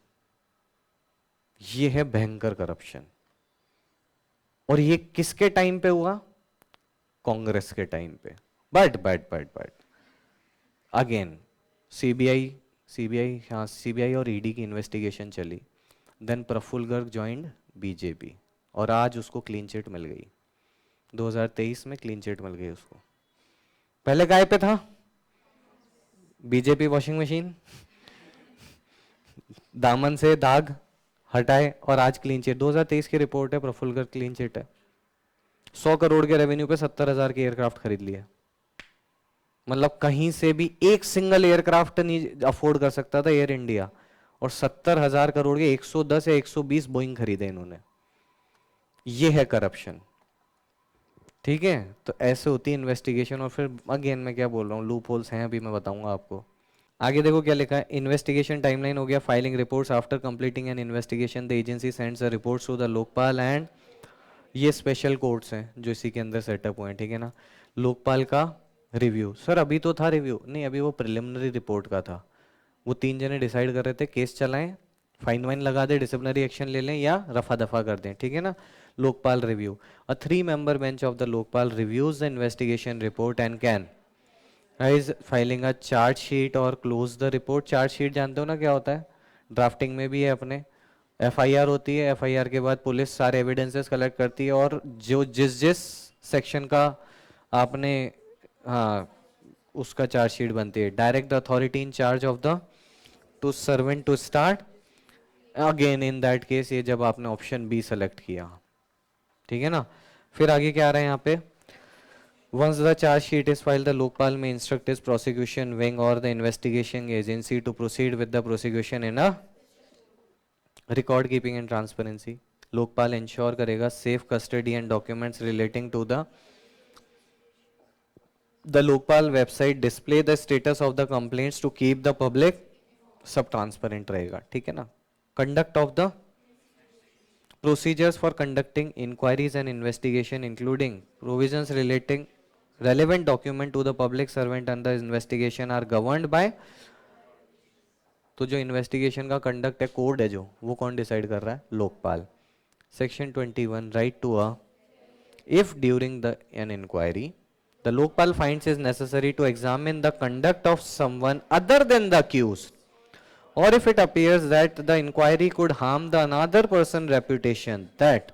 ये है भयंकर करप्शन। और ये किसके टाइम पे हुआ? कांग्रेस के टाइम पे। बट अगेन सीबीआई, हाँ सीबीआई और ईडी की इन्वेस्टिगेशन चली, then Praful Garg joined BJP और आज उसको क्लीन चिट मिल गई। 2023 में क्लीन चिट मिल गई उसको। पहले काय पे था? बीजेपी वॉशिंग मशीन, दामन से दाग हटाए और आज क्लीन चिट। 2023 की रिपोर्ट है, प्रफुल्ल गर्ग क्लीन चिट है। 100 करोड़ के रेवेन्यू पे 70,000 के एयरक्राफ्ट खरीद लिए। मतलब कहीं से भी एक सिंगल एयरक्राफ्ट नहीं अफोर्ड कर सकता था एयर इंडिया, और 70,000 करोड़ के 110 या 120 बोइंग खरीदे इन्होंने। ये है करप्शन। ठीक है, तो ऐसे होती है इन्वेस्टिगेशन। और फिर अगेन मैं क्या बोल रहा हूँ, लूप होल्स हैं, अभी मैं बताऊंगा आपको। आगे देखो क्या लिखा है, इन्वेस्टिगेशन टाइमलाइन हो गया, filing reports after completing an investigation the agency sends the reports to the Lokpal and, ये स्पेशल कोर्ट्स हैं जो इसी के अंदर सेटअप हुए हैं, ठीक है ना। लोकपाल का रिव्यू, सर अभी तो था रिव्यू, नहीं अभी वो प्रिलिमिनरी रिपोर्ट का था। वो 3 जने डिसाइड कर रहे थे केस चलाएं, फाइन वाइन लगा दे, डिसिप्लिनरी एक्शन ले लें या रफा दफा कर दें, ठीक है ना। Lokpal review, a 3-member bench of the Lokpal reviews the investigation report and can rise filing a chargesheet और क्लोज द रिपोर्ट। चार्जशीट जानते हो ना क्या होता है, ड्राफ्टिंग में भी है अपने। एफआईआर होती है, एफआईआर के बाद पुलिस सारे एविडेंसेस कलेक्ट करती है और जो जिस जिस सेक्शन का आपने, हाँ, उसका चार्जशीट बनती है। Direct the authority in charge of the to servant to start again in that case, ये जब आपने ऑप्शन बी सेलेक्ट किया, ठीक है ना। फिर आगे क्या आ रहा है यहाँ पे, once the charge sheet is filed, the Lokpal may instruct his prosecution wing or the investigation agency to proceed with the prosecution in a record keeping and transparency. Lokpal ensure करेगा safe custody and documents relating to the Lokpal website display the status of the complaints to keep the public, सब transparent रहेगा, ठीक है ना। Conduct of the procedures for conducting inquiries and investigation including provisions relating relevant document to the public servant under investigation are governed by, तो जो investigation का conduct है, code है जो, वो कौन डिसाइड कर रहा है? Lokpal. Section 21 right to a, if during the an inquiry the Lokpal finds is necessary to examine the conduct of someone other than the accused, or if it appears that the inquiry could harm the another person reputation, that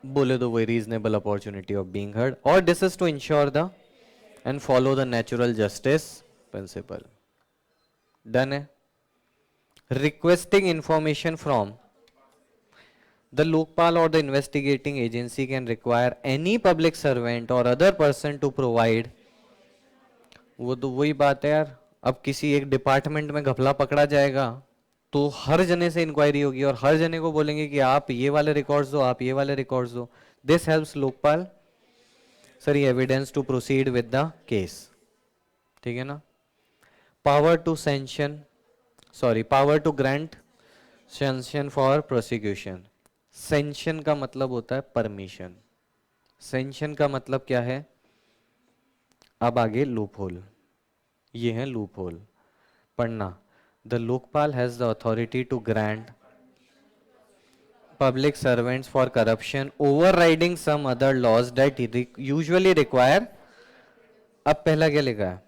बोले तो वही reasonable opportunity of being heard, or this is to ensure the and follow the natural justice principle. Done है। Requesting information from the Lokpal or the investigating agency can require any public servant or other person to provide, वो तो वही बात है यार, अब किसी एक डिपार्टमेंट में घपला पकड़ा जाएगा तो हर जने से इंक्वायरी होगी और हर जने को बोलेंगे कि आप ये वाले रिकॉर्ड्स दो, आप ये वाले रिकॉर्ड्स दो. This helps Lokpal sir evidence to proceed with the case. ठीक है ना. Power to sanction, sorry, power to grant sanction for prosecution. Sanction का मतलब होता है परमिशन. सैंक्शन का मतलब क्या है? अब आगे लूप होल, ये है लूप होल. पढ़ना. The Lokpal has the authority to grant public servants for corruption overriding some other laws that usually require. अब पहला क्या लिखा है?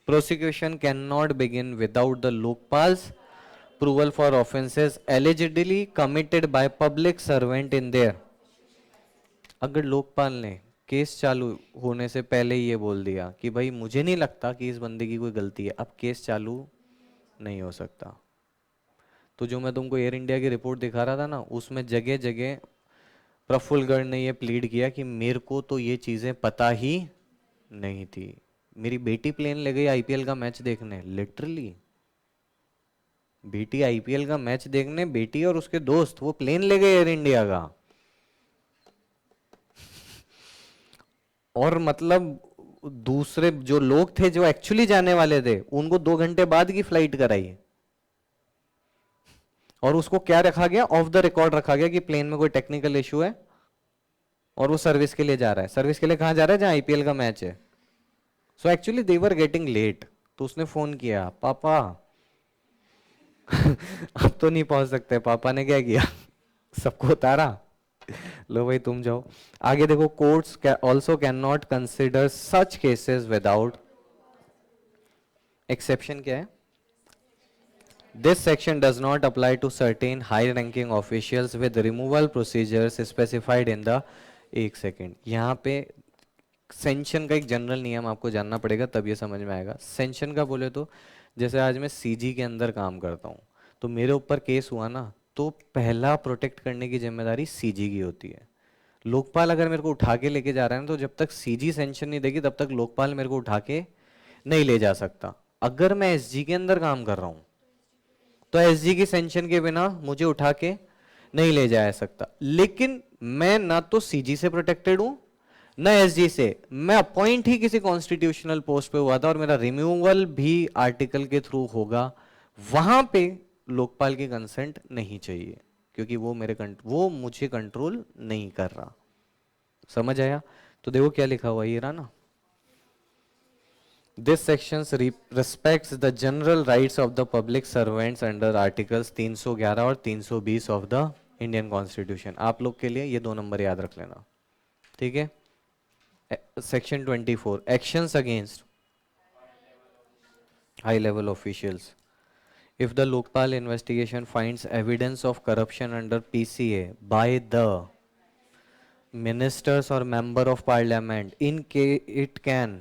prosecution cannot begin without the lokpal's approval for offences allegedly committed by public servant in their. अगर लोकपाल ने case चालू होने से पहले ही ये बोल दिया कि भाई मुझे नहीं लगता कि इस बंदे की कोई गलती है, अब केस चालू नहीं हो सकता. तो जो मैं तुमको एयर इंडिया की रिपोर्ट दिखा रहा था ना, उसमें जगह जगह प्रफुल्ल गर्ग ने ये प्लीड किया कि मेरे को तो ये चीज़ें पता ही नहीं थी. मेरी बेटी प्लेन ले गई आईपीएल का मैच देखने, लिटरली बेटी आईपीएल का मैच देखने, बेटी और उसके दोस्त वो प्लेन ले गए एयर इंडिया का. और मतलब दूसरे जो लोग थे जो एक्चुअली जाने वाले थे उनको 2 घंटे बाद की फ्लाइट कराई. और उसको क्या रखा गया? ऑफ द रिकॉर्ड रखा गया कि प्लेन में कोई टेक्निकल इशू है और वो सर्विस के लिए जा रहा है. सर्विस के लिए कहां जा रहा है? जहां आईपीएल का मैच है. So actually they were getting late. तो उसने फोन किया, पापा अब तो नहीं पहुंच सकते. पापा ने क्या किया? सबको उतारा, लो भाई तुम जाओ. आगे देखो, courts also can not consider such cases without. Exception क्या है? This section does not apply to certain high-ranking officials with removal procedures specified in the. एक सेकेंड, यहाँ पे सेंशन का एक जनरल नियम आपको जानना पड़ेगा तब ये समझ में आएगा. सेंशन का बोले तो जैसे आज मैं सीजी के अंदर काम करता हूँ तो मेरे ऊपर केस हुआ ना, तो पहला प्रोटेक्ट करने की जिम्मेदारी सीजी की होती है. लोकपाल अगर मेरे को उठा के लेके जा रहा है ना, तो जब तक सीजी सेंशन नहीं देगी तब तक लोकपाल मेरे को उठा के नहीं ले जा सकता. अगर मैं एसजी के अंदर काम कर रहा हूँ तो एसजी की सेंशन के बिना मुझे उठा के नहीं ले जाया सकता. लेकिन मैं ना तो सीजी से प्रोटेक्टेड हूं ना एसजी से. मैं अपॉइंट ही किसी कॉन्स्टिट्यूशनल पोस्ट पे हुआ था और मेरा रिमूवल भी आर्टिकल के थ्रू होगा. वहां पे लोकपाल की कंसेंट नहीं चाहिए क्योंकि वो मुझे कंट्रोल नहीं कर रहा. समझ आया? तो देखो क्या लिखा हुआ ये रहा ना. This section respects the general rights of the public servants under articles 311 और 320 of the Indian Constitution. आप लोग के लिए ये 2 नंबर याद रख लेना. ठीक है. Section 24, actions against high level officials. If the Lokpal investigation finds evidence of corruption under PCA by the ministers or member of parliament, in case it can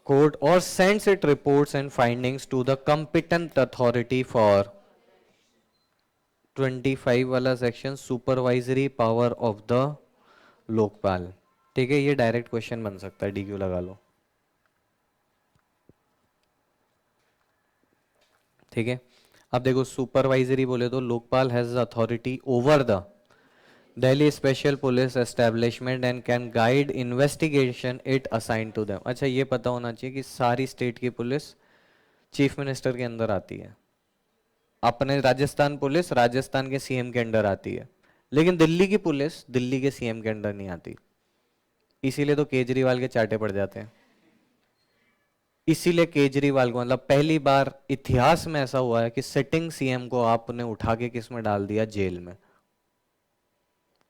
court or sends its reports and findings to the competent authority for. 25 वाला section supervisory power of the Lokpal. ठीक है, ये direct question बन सकता है, DQ लगा लो. ठीक है. अब देखो, सुपरवाइजरी बोले तो Lokpal has authority over the Delhi special police establishment and can guide investigation it assign to them. अच्छा, ये पता होना चाहिए कि सारी स्टेट की पुलिस चीफ मिनिस्टर के अंदर आती है. अपने राजस्थान पुलिस राजस्थान के सीएम के अंडर आती है, लेकिन दिल्ली की पुलिस दिल्ली के सीएम के अंडर नहीं आती. इसीलिए तो केजरीवाल के चाटे पड़ जाते हैं. इसीलिए केजरीवाल को, मतलब पहली बार इतिहास में ऐसा हुआ है कि सिटिंग सीएम को आपने उठा के किस में डाल दिया? जेल में.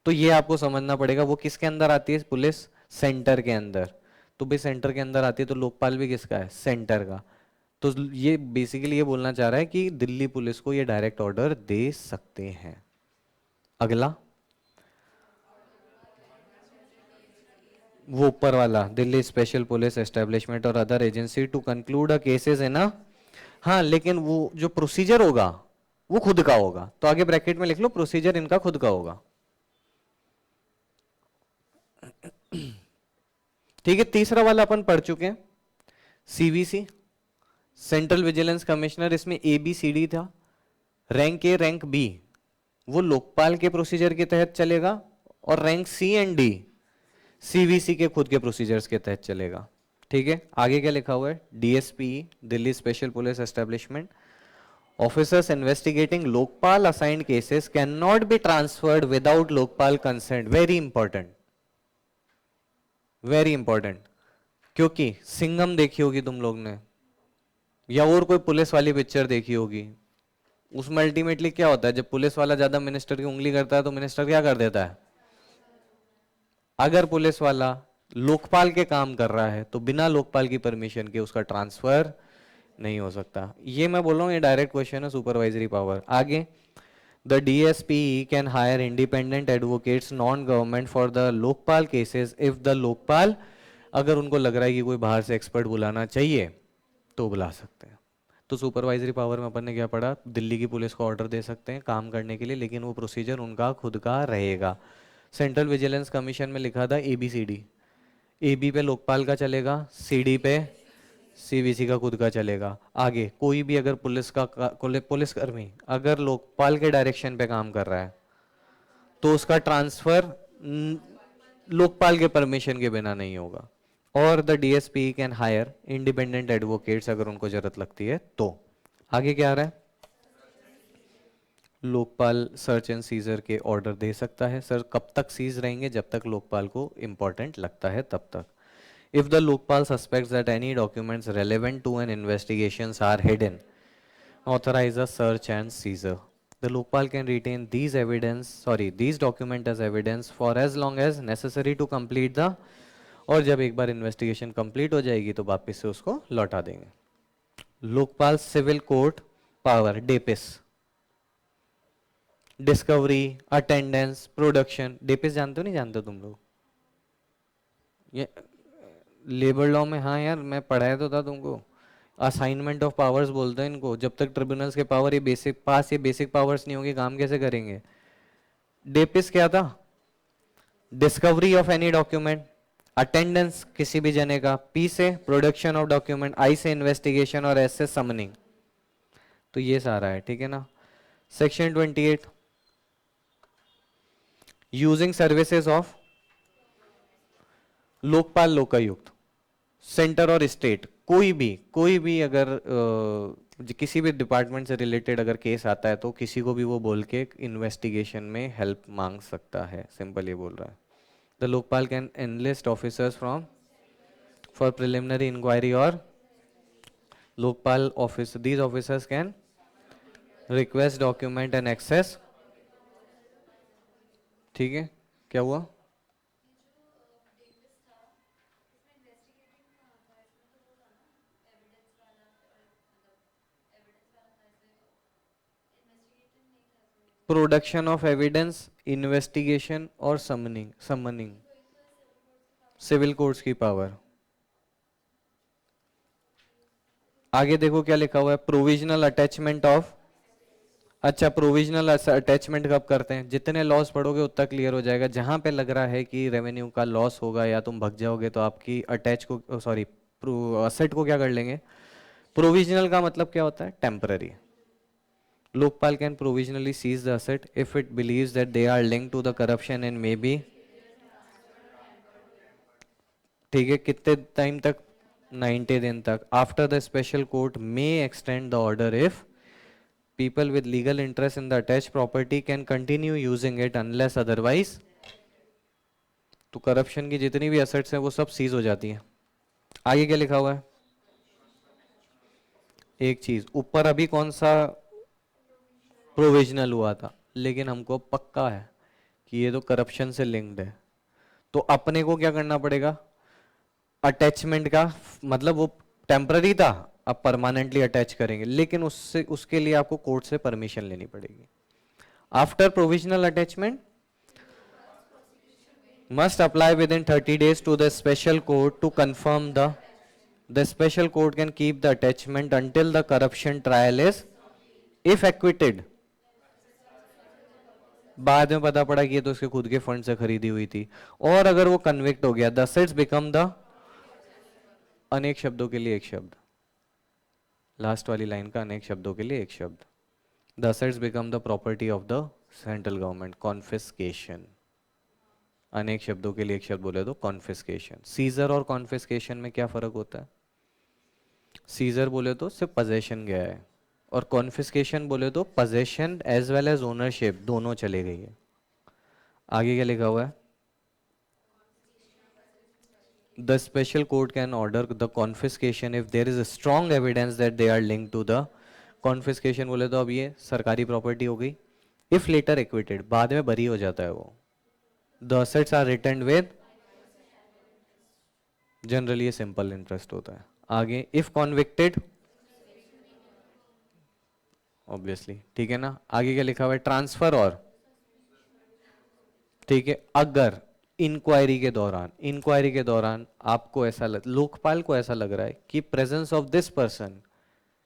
तो ये आपको समझना पड़ेगा. वो किसके अंदर आती है पुलिस? सेंटर के अंदर. तो भाई सेंटर के अंदर आती है तो लोकपाल भी किसका है? सेंटर का. तो ये बेसिकली ये बोलना चाह रहा है कि दिल्ली पुलिस को ये डायरेक्ट ऑर्डर दे सकते हैं. अगला, वो ऊपर वाला, दिल्ली स्पेशल पुलिस एस्टेब्लिशमेंट और other agency to conclude a cases है ना. हाँ, लेकिन वो जो प्रोसीजर होगा वो खुद का होगा. तो आगे ब्रैकेट में लिख लो, प्रोसीजर इनका खुद का होगा. ठीक है. तीसरा वाला अपन पढ़ चुके हैं, सीवीसी, सेंट्रल विजिलेंस कमिश्नर, इसमें ए बी सी डी था, रैंक ए रैंक बी वो लोकपाल के प्रोसीजर के तहत चलेगा और rank C and D CVC के खुद के प्रोसीजर्स के तहत चलेगा। ठीक है, आगे क्या लिखा हुआ है, DSP Delhi special police establishment, officers investigating Lokpal assigned cases can not be transferred without Lokpal consent. Very important, very important, क्योंकि सिंघम देखी होगी तुम लोग ने या और कोई पुलिस वाली पिक्चर देखी होगी, उसमें अल्टीमेटली क्या होता है, जब पुलिस वाला ज्यादा मिनिस्टर की उंगली करता है तो मिनिस्टर क्या कर देता है, अगर पुलिस वाला लोकपाल के काम कर रहा है तो बिना लोकपाल की परमिशन के उसका ट्रांसफर नहीं हो सकता। ये मैं बोल रहा हूँ, ये डायरेक्ट क्वेश्चन है, सुपरवाइजरी पावर। आगे, the DSP can hire independent advocates non government for the Lokpal cases if the Lokpal, अगर उनको लग रहा है कि कोई बाहर से एक्सपर्ट बुलाना चाहिए तो बुला सकते हैं। तो सुपरवाइजरी पावर में अपन ने क्या पढ़ा, दिल्ली की पुलिस को ऑर्डर दे सकते हैं काम करने के लिए, लेकिन वो प्रोसीजर उनका खुद का रहेगा। सेंट्रल विजिलेंस कमीशन में लिखा था ABCD, AB पे लोकपाल का चलेगा, CD पे CVC का खुद का चलेगा। आगे कोई भी अगर पुलिसकर्मी अगर लोकपाल के डायरेक्शन पे काम कर रहा है तो उसका ट्रांसफर लोकपाल के परमिशन के बिना नहीं होगा। और the DSP can hire independent advocates अगर उनको जरूरत लगती है तो। आगे क्या आ रहा है, लोकपाल सर्च एंड सीजर के ऑर्डर दे सकता है। सर कब तक सीज रहेंगे, जब तक लोकपाल को इंपॉर्टेंट लगता है तब तक। If the Lokpal suspects that any documents relevant to an investigations are hidden, authorize a search and seizure. The Lokpal can retain these documents as evidence for as long as necessary to complete the, और जब एक बार investigation complete हो जाएगी तो वापस से उसको लौटा देंगे। लोकपाल सिविल कोर्ट पावर, डेपिस, डिस्कवरी, अटेंडेंस, प्रोडक्शन। डेपिस जानते हो नहीं जानते तुम लोग, ये लेबर लॉ में, हाँ यार मैं पढ़ाया तो था तुमको, असाइनमेंट ऑफ पावर्स बोलते हैं इनको। जब तक ट्रिब्यूनल्स के पावर ये बेसिक पावर्स नहीं होंगे काम कैसे करेंगे। डेपिस क्या था, discovery of any document, attendance किसी भी जने का, पी से प्रोडक्शन ऑफ डॉक्यूमेंट, आई से इन्वेस्टिगेशन और एस से समनिंग। तो ये सारा है, ठीक है ना। Section 28, using services of Lokpal Lokayukta, centre और स्टेट, कोई भी अगर किसी भी डिपार्टमेंट से रिलेटेड अगर केस आता है तो किसी को भी वो बोल के इन्वेस्टिगेशन में हेल्प मांग सकता है, सिंपल ये बोल रहा है। The Lokpal can enlist officers from for preliminary inquiry और Lokpal office, these officers can request document and access. ठीक है, क्या हुआ, प्रोडक्शन ऑफ एविडेंस, इन्वेस्टिगेशन और समनिंग सिविल कोर्ट्स की पावर। आगे देखो क्या लिखा हुआ है, प्रोविजनल अटैचमेंट ऑफ, अच्छा प्रोविजनल अटैचमेंट कब करते हैं, जितने लॉस पढ़ोगे उतना क्लियर हो जाएगा। जहां पे लग रहा है कि रेवेन्यू का लॉस होगा या तुम भग जाओगे तो आपकी अटैच को सॉरी असेट को क्या कर लेंगे। प्रोविजनल का मतलब क्या होता है, temporary. Lokpal can provisionally seize the asset if it believes that they are linked to the corruption and may be, ठीक है, कितने टाइम तक, 90 दिन तक। After the special court may extend the order if people with legal interest in the attached property can continue using it unless otherwise। तो corruption की जितनी भी असेट्स हैं वो सब सीज हो जाती हैं। आगे क्या लिखा हुआ है, एक चीज ऊपर अभी कौन सा प्रोविजनल हुआ था, लेकिन हमको पक्का है कि ये तो करप्शन से लिंक्ड है, तो अपने को क्या करना पड़ेगा, अटैचमेंट का मतलब वो टेम्पररी था, अब परमानेंटली अटैच करेंगे, लेकिन उसके लिए आपको कोर्ट से परमिशन लेनी पड़ेगी। After provisional attachment must apply within 30 days to the special court to confirm the special court can keep the attachment until the corruption trial is, if acquitted, बाद में पता पड़ा कि ये तो उसके खुद के फंड से खरीदी हुई थी, और अगर वो कन्विक्ट हो गया, द assets become the, अनेक शब्दों के लिए एक शब्द, लास्ट वाली लाइन का अनेक शब्दों के लिए एक शब्द। The assets become the property of the central government, confiscation. अनेक शब्दों के लिए एक शब्द बोले तो कॉन्फिस्केशन। सीजर और कॉन्फिस्केशन में क्या फर्क होता है? सीजर बोले तो सिर्फ पोजेशन गया है, और कॉन्फिस्केशन बोले तो possession as well as ownership दोनों चले गई है। आगे क्या लिखा हुआ है? The special court can order the confiscation if there is a strong evidence that they are linked to the confiscation। बोले तो अब ये सरकारी प्रॉपर्टी हो गई। If later acquitted, बाद में बरी हो जाता है वो। The assets are returned with, generally ये सिंपल इंटरेस्ट होता है। आगे if convicted, ऑब्वियसली, ठीक है ना। आगे क्या लिखा हुआ है? ट्रांसफर और, ठीक है। अगर इंक्वायरी के दौरान आपको ऐसा लोकपाल को ऐसा लग रहा है कि presence of this person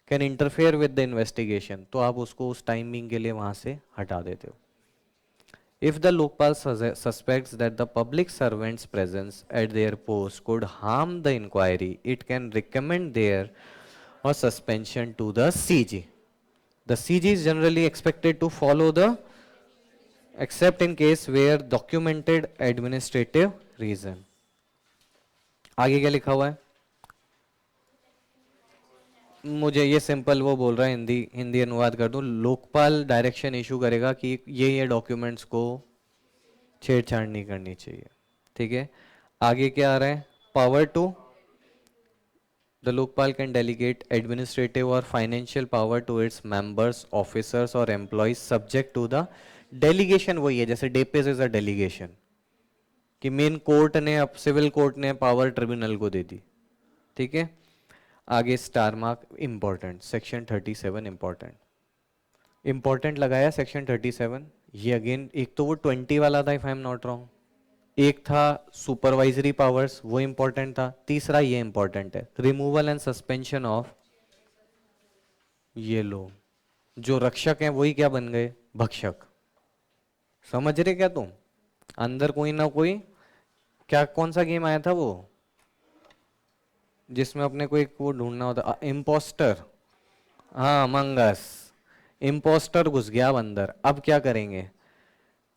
can interfere with the investigation, तो आप उसको उस टाइमिंग के लिए वहां से हटा देते हो। If the Lokpal suspects that the public servants presence at their post could harm the inquiry, it can recommend their और suspension to the CG. The CG is generally expected to follow the, except in case where documented administrative reason। आगे क्या लिखा हुआ है? मुझे ये simple वो बोल रहा है, हिंदी हिंदी अनुवाद कर दूं। लोकपाल डायरेक्शन इशू करेगा कि ये डॉक्यूमेंट्स को छेड़छाड़ नहीं करनी चाहिए, ठीक है। आगे क्या आ रहा है? Power to, the Lokpal can delegate administrative और financial power to its members, officers और employees subject to the delegation. वही है जैसे डेपेज इज अ डेलीगेशन, कि मेन कोर्ट ने, अब सिविल कोर्ट ने पावर ट्रिब्यूनल को दे दी, ठीक है। आगे star mark important, section 37 important. Important लगाया सेक्शन 37। ये अगेन एक तो वो 20 वाला था if I am not wrong, एक था सुपरवाइजरी पावर्स, वो इंपॉर्टेंट था। तीसरा ये इंपॉर्टेंट है, रिमूवल एंड सस्पेंशन ऑफ। ये लो, जो रक्षक हैं वही क्या बन गए? भक्षक। समझ रहे क्या तुम? अंदर कोई ना कोई, क्या कौन सा गेम आया था वो जिसमें अपने को एक वो ढूंढना होता, इम्पोस्टर। हाँ, मंगस। इम्पोस्टर घुस गया अब अंदर। अब क्या करेंगे?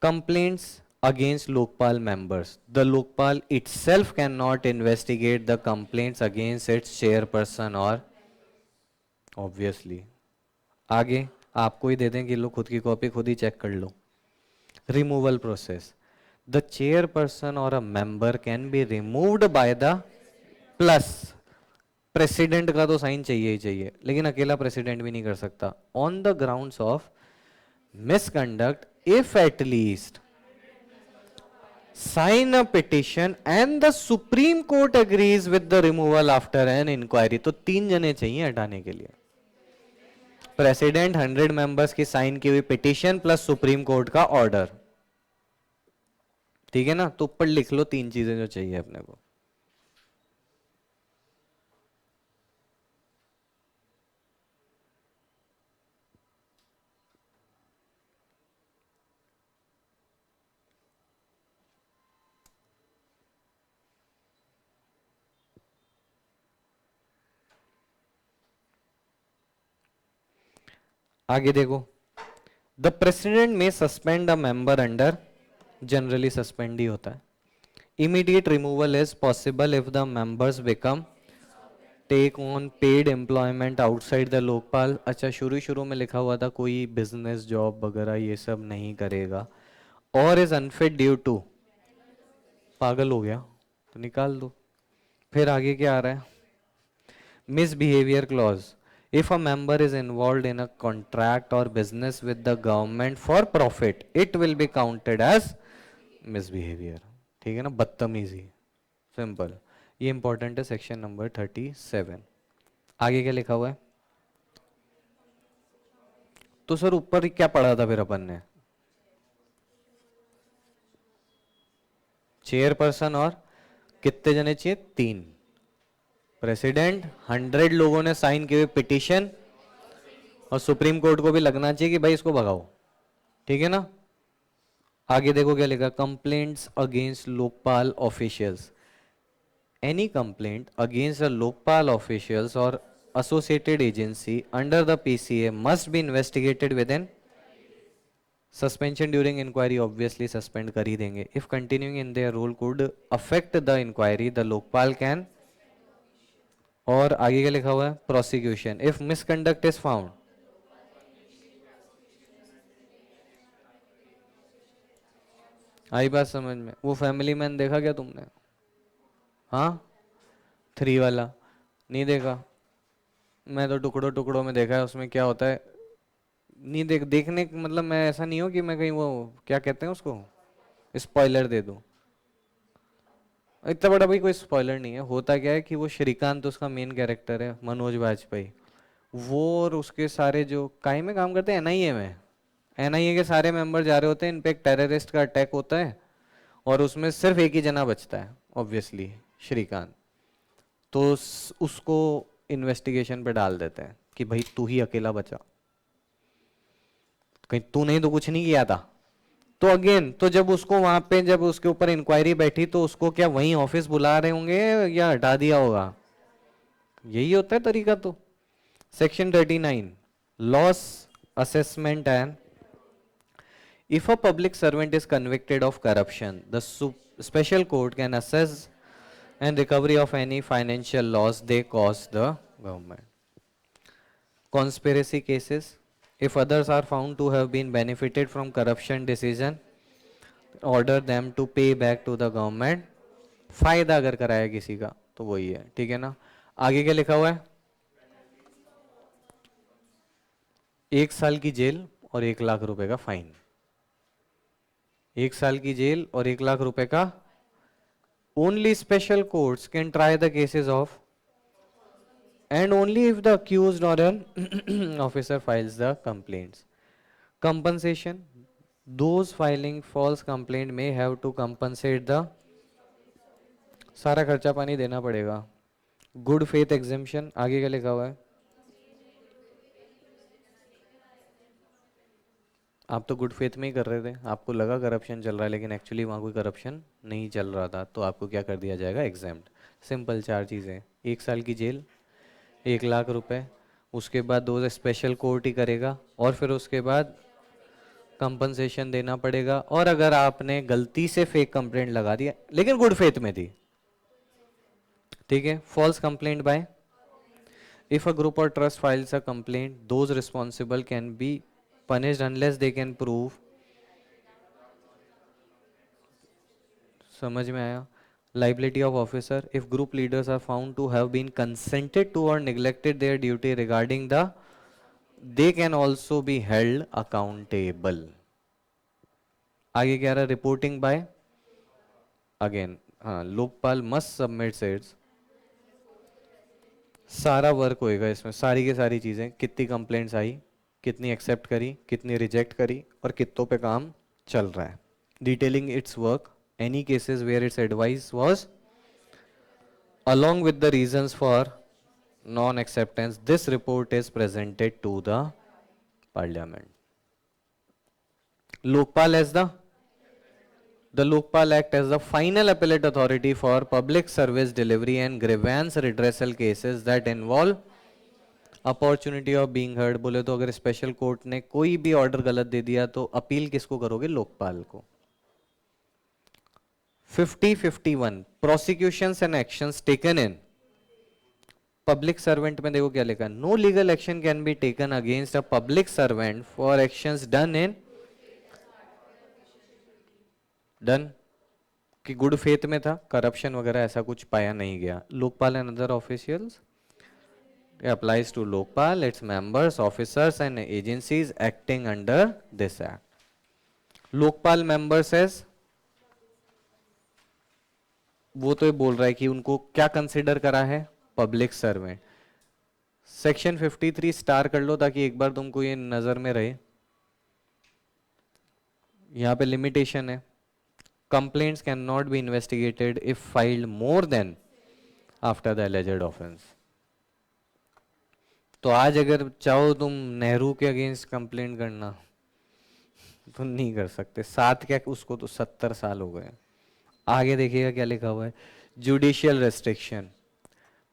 Complaints against Lokpal members, the Lokpal itself can not investigate the complaints against it's chairperson और, ऑब्वियसली। आगे आपको ही दे दें कि लो खुद की कॉपी खुद ही चेक कर लो। रिमूवल प्रोसेस, द चेयरपर्सन और a member can be removed by the, plus president का तो साइन चाहिए ही चाहिए, लेकिन अकेला प्रेसिडेंट भी नहीं कर सकता। On the grounds of misconduct if at least sign a petition and the Supreme Court agrees with the removal after an inquiry। तो 3 जने चाहिए हटाने के लिए, प्रेसिडेंट, 100 मेंबर्स की साइन की हुई पिटीशन प्लस सुप्रीम कोर्ट का ऑर्डर, ठीक है ना। तो ऊपर लिख लो 3 चीजें जो चाहिए अपने को। आगे देखो, the president may suspend a member under, generally suspend ही होता है। Immediate removal is possible if the members become take on paid employment outside the Lokpal. अच्छा, शुरू शुरू में लिखा हुआ था कोई बिजनेस जॉब वगैरह ये सब नहीं करेगा, और इज अनफिट ड्यू टू, पागल हो गया तो निकाल दो। फिर आगे क्या आ रहा है? Misbehaviour clause, if a member is involved in a contract or business with the government for profit, it will be counted as misbehavior। ठीक है ना, बदतमीजी, सिंपल। ये इंपॉर्टेंट है, सेक्शन नंबर 37। आगे क्या लिखा हुआ है? तो सर ऊपर क्या पढ़ा था फिर अपन ने? चेयरपर्सन और कितने जने चाहिए? 3। प्रेसिडेंट, 100 लोगों ने साइन किए हुए पिटीशन, और सुप्रीम कोर्ट को भी लगना चाहिए कि भाई इसको भगाओ, ठीक है ना। आगे देखो क्या लिखा, complaints against Lokpal officials, any complaint against the Lokpal officials और associated agency under the PCA must be investigated within suspension during inquiry obviously suspend कर ही देंगे. If continuing in their role could affect the inquiry, the Lokpal can. और आगे क्या लिखा हुआ है? Prosecution. If misconduct is found. आई बात समझ में? वो फैमिली मैन देखा क्या तुमने? हाँ, 3 वाला नहीं देखा? मैं तो टुकड़ों टुकड़ों में देखा है. उसमें क्या होता है नहीं देखने मतलब मैं ऐसा नहीं हूँ कि मैं कहीं वो क्या कहते हैं उसको स्पॉइलर दे दूँ. इतना बड़ा भाई कोई स्पॉइलर नहीं है. होता क्या है कि वो श्रीकांत उसका मेन कैरेक्टर है, मनोज वाजपेयी, वो और उसके सारे जो काई में काम करते हैं एनआईए में, एनआईए के सारे मेंबर जा रहे होते हैं. इन पे एक टेररिस्ट का अटैक होता है और उसमें सिर्फ एक ही जना बचता है ऑब्वियसली, श्रीकांत. तो उसको इन्वेस्टिगेशन पे डाल देते हैं कि भाई तू ही अकेला बचा, कहीं तू नहीं तो कुछ नहीं किया था. तो अगेन तो जब उसको वहां पे जब उसके ऊपर इंक्वायरी बैठी तो उसको क्या वहीं ऑफिस बुला रहे होंगे या हटा दिया होगा? यही होता है तरीका. तो section 39 loss assessment and if a public servant is convicted of corruption, the special court can assess and recovery of any financial loss they caused the government. Conspiracy cases, if others are found to have been benefited from corruption decision, order them to pay back to the government. फायदा अगर कराया किसी का तो वही है. ठीक है ना? आगे क्या लिखा हुआ है? 1 साल की जेल और 1 लाख रुपए का फाइन. 1 साल की जेल और 1 लाख रुपए का. Only special courts can try the cases of and only if the accused or an officer files the complaints. Compensation, those filing false complaint may have to compensate the सारा खर्चा पानी देना पड़ेगा. गुड फेथ एग्जेम्पशन, आगे क्या लिखा हुआ है? आप तो गुड फेथ में ही कर रहे थे, आपको लगा करप्शन चल रहा है लेकिन एक्चुअली वहाँ कोई करप्शन नहीं चल रहा था, तो आपको क्या कर दिया जाएगा? एग्जेम्प्ट. सिंपल 4 चीज़ें. 1 साल की जेल, 1 लाख रुपए, उसके बाद 2 स्पेशल कोर्ट ही करेगा और फिर उसके बाद कंपनसेशन देना पड़ेगा. और अगर आपने गलती से फेक कंप्लेंट लगा दिया लेकिन गुड फेथ में थी, ठीक है, false complaint by if a group or trust files a complaint, those responsible can be punished unless they can prove. समझ में आया? Liability of officer, if group leaders are found to have been consented to or neglected their duty regarding the, they can also be held accountable. आगे क्या रहा? Reporting bye again हाँ, Lokpal must submit sets. सारा work होएगा इसमें, सारी की सारी चीज़ें, कितनी कंप्लेंट्स आई, कितनी एक्सेप्ट करी, कितनी रिजेक्ट करी और कितनों पे काम चल रहा है. Detailing its work, any cases where its advice was along with the reasons for non acceptance. This report is presented to the parliament. Lokpal as the Lokpal Act as the final appellate authority for public service delivery and grievance redressal cases that involve opportunity of being heard. बोले तो अगर special court ने कोई भी order गलत दे दिया तो appeal किसको करोगे? लोकपाल को. 50-51 prosecutions and actions taken in public servant में देखो क्या लिखा? No legal action can be taken against a public servant for actions done in done कि गुड फेथ में था, करप्शन वगैरह ऐसा कुछ पाया नहीं गया. Lokpal and other officials applies to Lokpal, its members, officers and agencies acting under this act. Lokpal members says, वो तो ये बोल रहा है कि उनको क्या कंसिडर करा है? Public servant. सेक्शन 53 स्टार कर लो ताकि एक बार तुमको ये नजर में रहे. यहाँ पे लिमिटेशन है, complaints can not be investigated if filed more than after the alleged offence. तो आज अगर चाहो तुम नेहरू के अगेंस्ट कंप्लेंट करना तो नहीं कर सकते. 7 क्या, उसको तो 70 साल हो गए. आगे देखिएगा क्या लिखा हुआ है? Judicial restriction,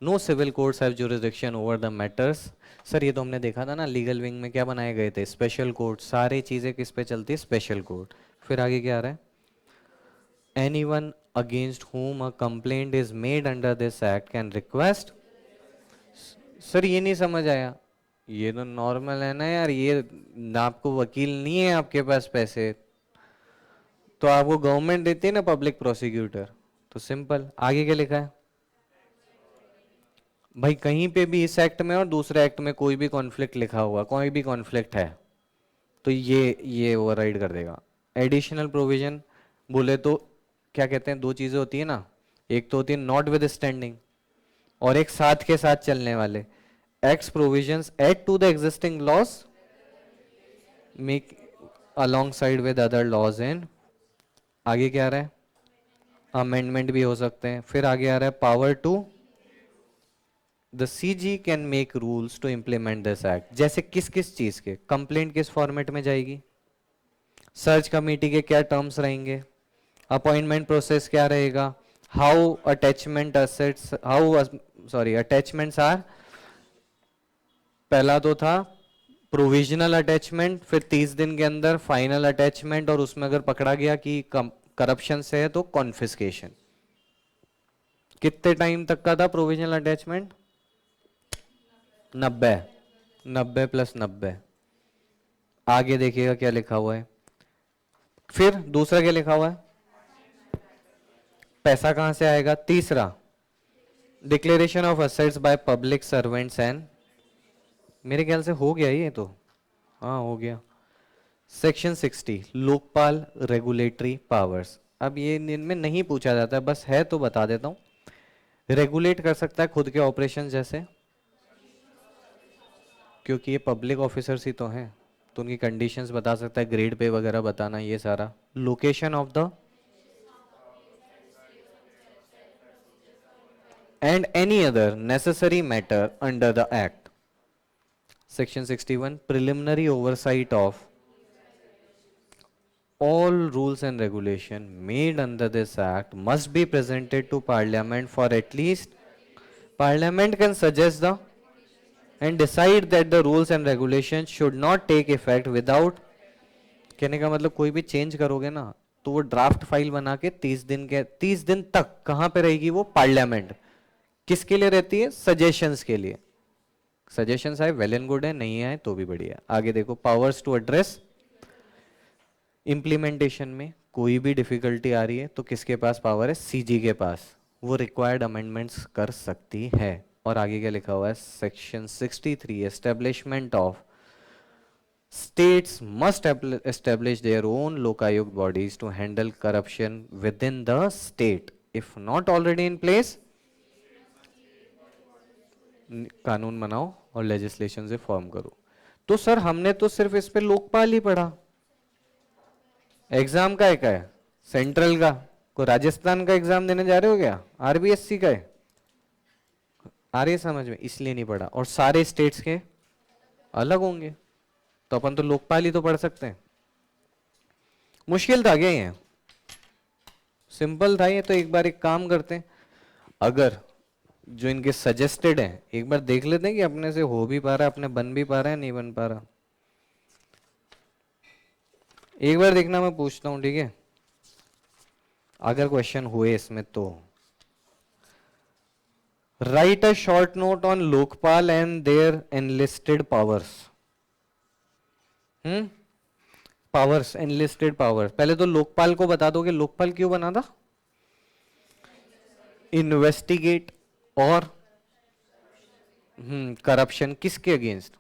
no civil courts have jurisdiction over the matters. Sir ये तो हमने देखा था ना, लीगल विंग में क्या बनाए गए थे, स्पेशल कोर्ट, सारी चीजें किस पे चलती है, स्पेशल कोर्ट। फिर आगे क्या आ रहा है, anyone against whom a complaint is made under this act can request। Sir ये नहीं समझ आया, ये तो नॉर्मल है ना यार, ये ना आपको वकील नहीं है आपके पास पैसे, तो आपको गवर्नमेंट देती है ना पब्लिक प्रोसिक्यूटर, तो सिंपल। आगे क्या लिखा है भाई, कहीं पे भी इस एक्ट में और दूसरे एक्ट में कोई भी कॉन्फ्लिक्ट लिखा हुआ, कोई भी कॉन्फ्लिक्ट है तो ये ओवरराइड कर देगा। एडिशनल प्रोविजन बोले तो क्या कहते हैं, दो चीजें होती है ना, एक तो होती है नॉट विद स्टैंडिंग और एक साथ के साथ चलने वाले। Act provisions add to the existing laws make alongside with other laws in. आगे क्या आ रहा है, अमेंडमेंट भी हो सकते हैं। फिर आगे आ रहा है power to the CG can make rules to implement this act. जैसे किस किस चीज के, कंप्लेंट किस फॉर्मेट में जाएगी, सर्च कमेटी के क्या टर्म्स रहेंगे, अपॉइंटमेंट प्रोसेस क्या रहेगा, how attachment assets, how sorry attachments are, पहला तो था प्रोविजनल अटैचमेंट, फिर 30 दिन के अंदर फाइनल अटैचमेंट, और उसमें अगर पकड़ा गया कि करप्शन से है तो कॉन्फिस्केशन। कितने टाइम तक का था प्रोविजनल अटैचमेंट, 90, 90 प्लस 90। आगे देखिएगा क्या लिखा हुआ है, फिर दूसरा क्या लिखा हुआ है, पैसा कहां से आएगा, तीसरा declaration of assets by public servants and, मेरे ख्याल से हो गया ये तो, हाँ हो गया। Section 60 Lokpal regulatory powers. अब ये इनमें नहीं पूछा जाता है, बस है तो बता देता हूं। रेगुलेट कर सकता है खुद के ऑपरेशन जैसे, क्योंकि ये पब्लिक ऑफिसर्स ही तो हैं, तो उनकी कंडीशंस बता सकता है, ग्रेड पे वगैरह बताना, ये सारा। Location of the and any other necessary matter under the act। section 61 preliminary oversight of all rules and regulation made under this act must be presented to parliament for at least, parliament can suggest the and decide that the rules and regulations should not take effect without, कहने का मतलब कोई भी change करोगे ना तो वो draft file बना के 30 दिन तक कहां पे रहेगी वो, पार्लियामेंट। किसके लिए रहती है, सजेशंस के लिए। सजेशंस आए वेल एंड गुड है, नहीं आए तो भी बढ़िया। आगे देखो, पावर्स टू एड्रेस, इंप्लीमेंटेशन में कोई भी डिफिकल्टी आ रही है तो किसके पास पावर है, सीजी के पास, वो रिक्वायर्ड अमेंडमेंट्स कर सकती है। और आगे क्या लिखा हुआ है, section 63 establishment of states must establish their own lokayuk bodies to handle corruption within the state if not already in place। कानून बनाओ और लेजिस्लेशन से फॉर्म करो। तो सर हमने तो सिर्फ इस पे लोकपाल ही पढ़ा, एग्जाम का है सेंट्रल का, को राजस्थान का एग्जाम देने जा रहे हो क्या, आरबीएससी का है, आ रही है समझ में, इसलिए नहीं पढ़ा। और सारे स्टेट्स के अलग होंगे, तो अपन तो लोकपाल ही तो पढ़ सकते हैं। मुश्किल था क्या ये, सिंपल था ये तो। एक बार एक काम करते हैं, अगर जो इनके सजेस्टेड है एक बार देख लेते हैं कि अपने से हो भी पा रहा है, अपने बन भी पा रहा है, नहीं बन पा रहा, एक बार देखना, मैं पूछता हूं ठीक है, अगर क्वेश्चन हुए इसमें तो। Write a short note on Lokpal and their enlisted powers. Powers, enlisted powers. पहले तो लोकपाल को बता दोगे, लोकपाल क्यों बना था, इन्वेस्टिगेट और करप्शन किसके against,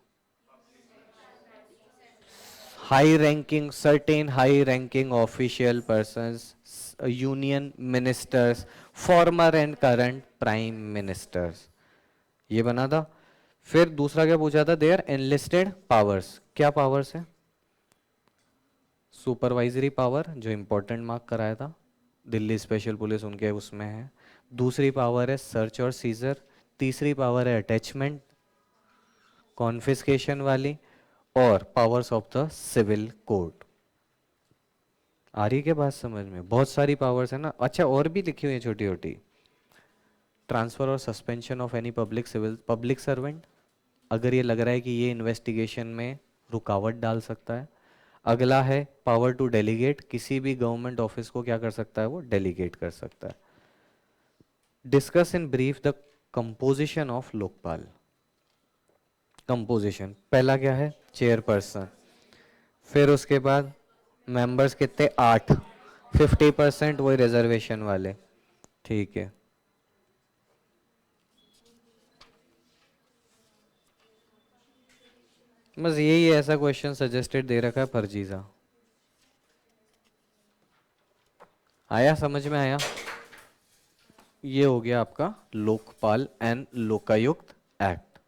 high ranking, certain high ranking official persons, union ministers, farmer and current prime ministers, ये बना था। फिर दूसरा क्या पूछा था, देयर एनलिस्टेड पावर्स, क्या पावर्स है, सुपरवाइजरी पावर जो इंपॉर्टेंट मार्क कराया था, दिल्ली स्पेशल पुलिस उनके उसमें है। दूसरी पावर है सर्च और सीजर। तीसरी पावर है अटैचमेंट कॉन्फिस्केशन वाली, और powers of the civil court. आ रही है क्या बात समझ में, बहुत सारी पावर्स है ना। अच्छा और भी लिखी हुई है छोटी छोटी, ट्रांसफर और suspension of any public servant, अगर ये लग रहा है कि ये इन्वेस्टिगेशन में रुकावट डाल सकता है। अगला है पावर टू डेलीगेट, किसी भी गवर्नमेंट ऑफिस को क्या कर सकता है, वो डेलीगेट कर सकता है। Discuss in brief the composition of Lokpal. Composition पहला क्या है, चेयरपर्सन, फिर उसके बाद मेंबर्स कितने, 8, 50% वही रिजर्वेशन वाले, ठीक है। बस यही ऐसा क्वेश्चन सजेस्टेड दे रखा है फर्जीजा। आया समझ में आया? ये हो गया आपका Lokpal and Lokayukta act.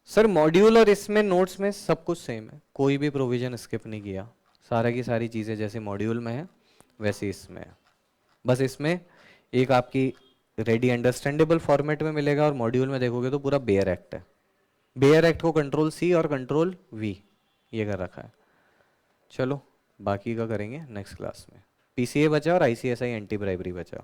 Sir module और इसमें नोट्स में सब कुछ सेम है, कोई भी प्रोविजन स्किप नहीं किया, सारा की सारी चीजें जैसे मॉड्यूल में है वैसे इसमें है। बस इसमें एक आपकी रेडी अंडरस्टैंडेबल फॉर्मेट में मिलेगा, और मॉड्यूल में देखोगे तो पूरा बेयर एक्ट है। बेयर एक्ट को कंट्रोल सी और कंट्रोल वी ये कर रखा है। चलो बाकी का करेंगे नेक्स्ट क्लास में। पीसीए बचा और आईसीएसआई एंटी ब्राइबरी बचा।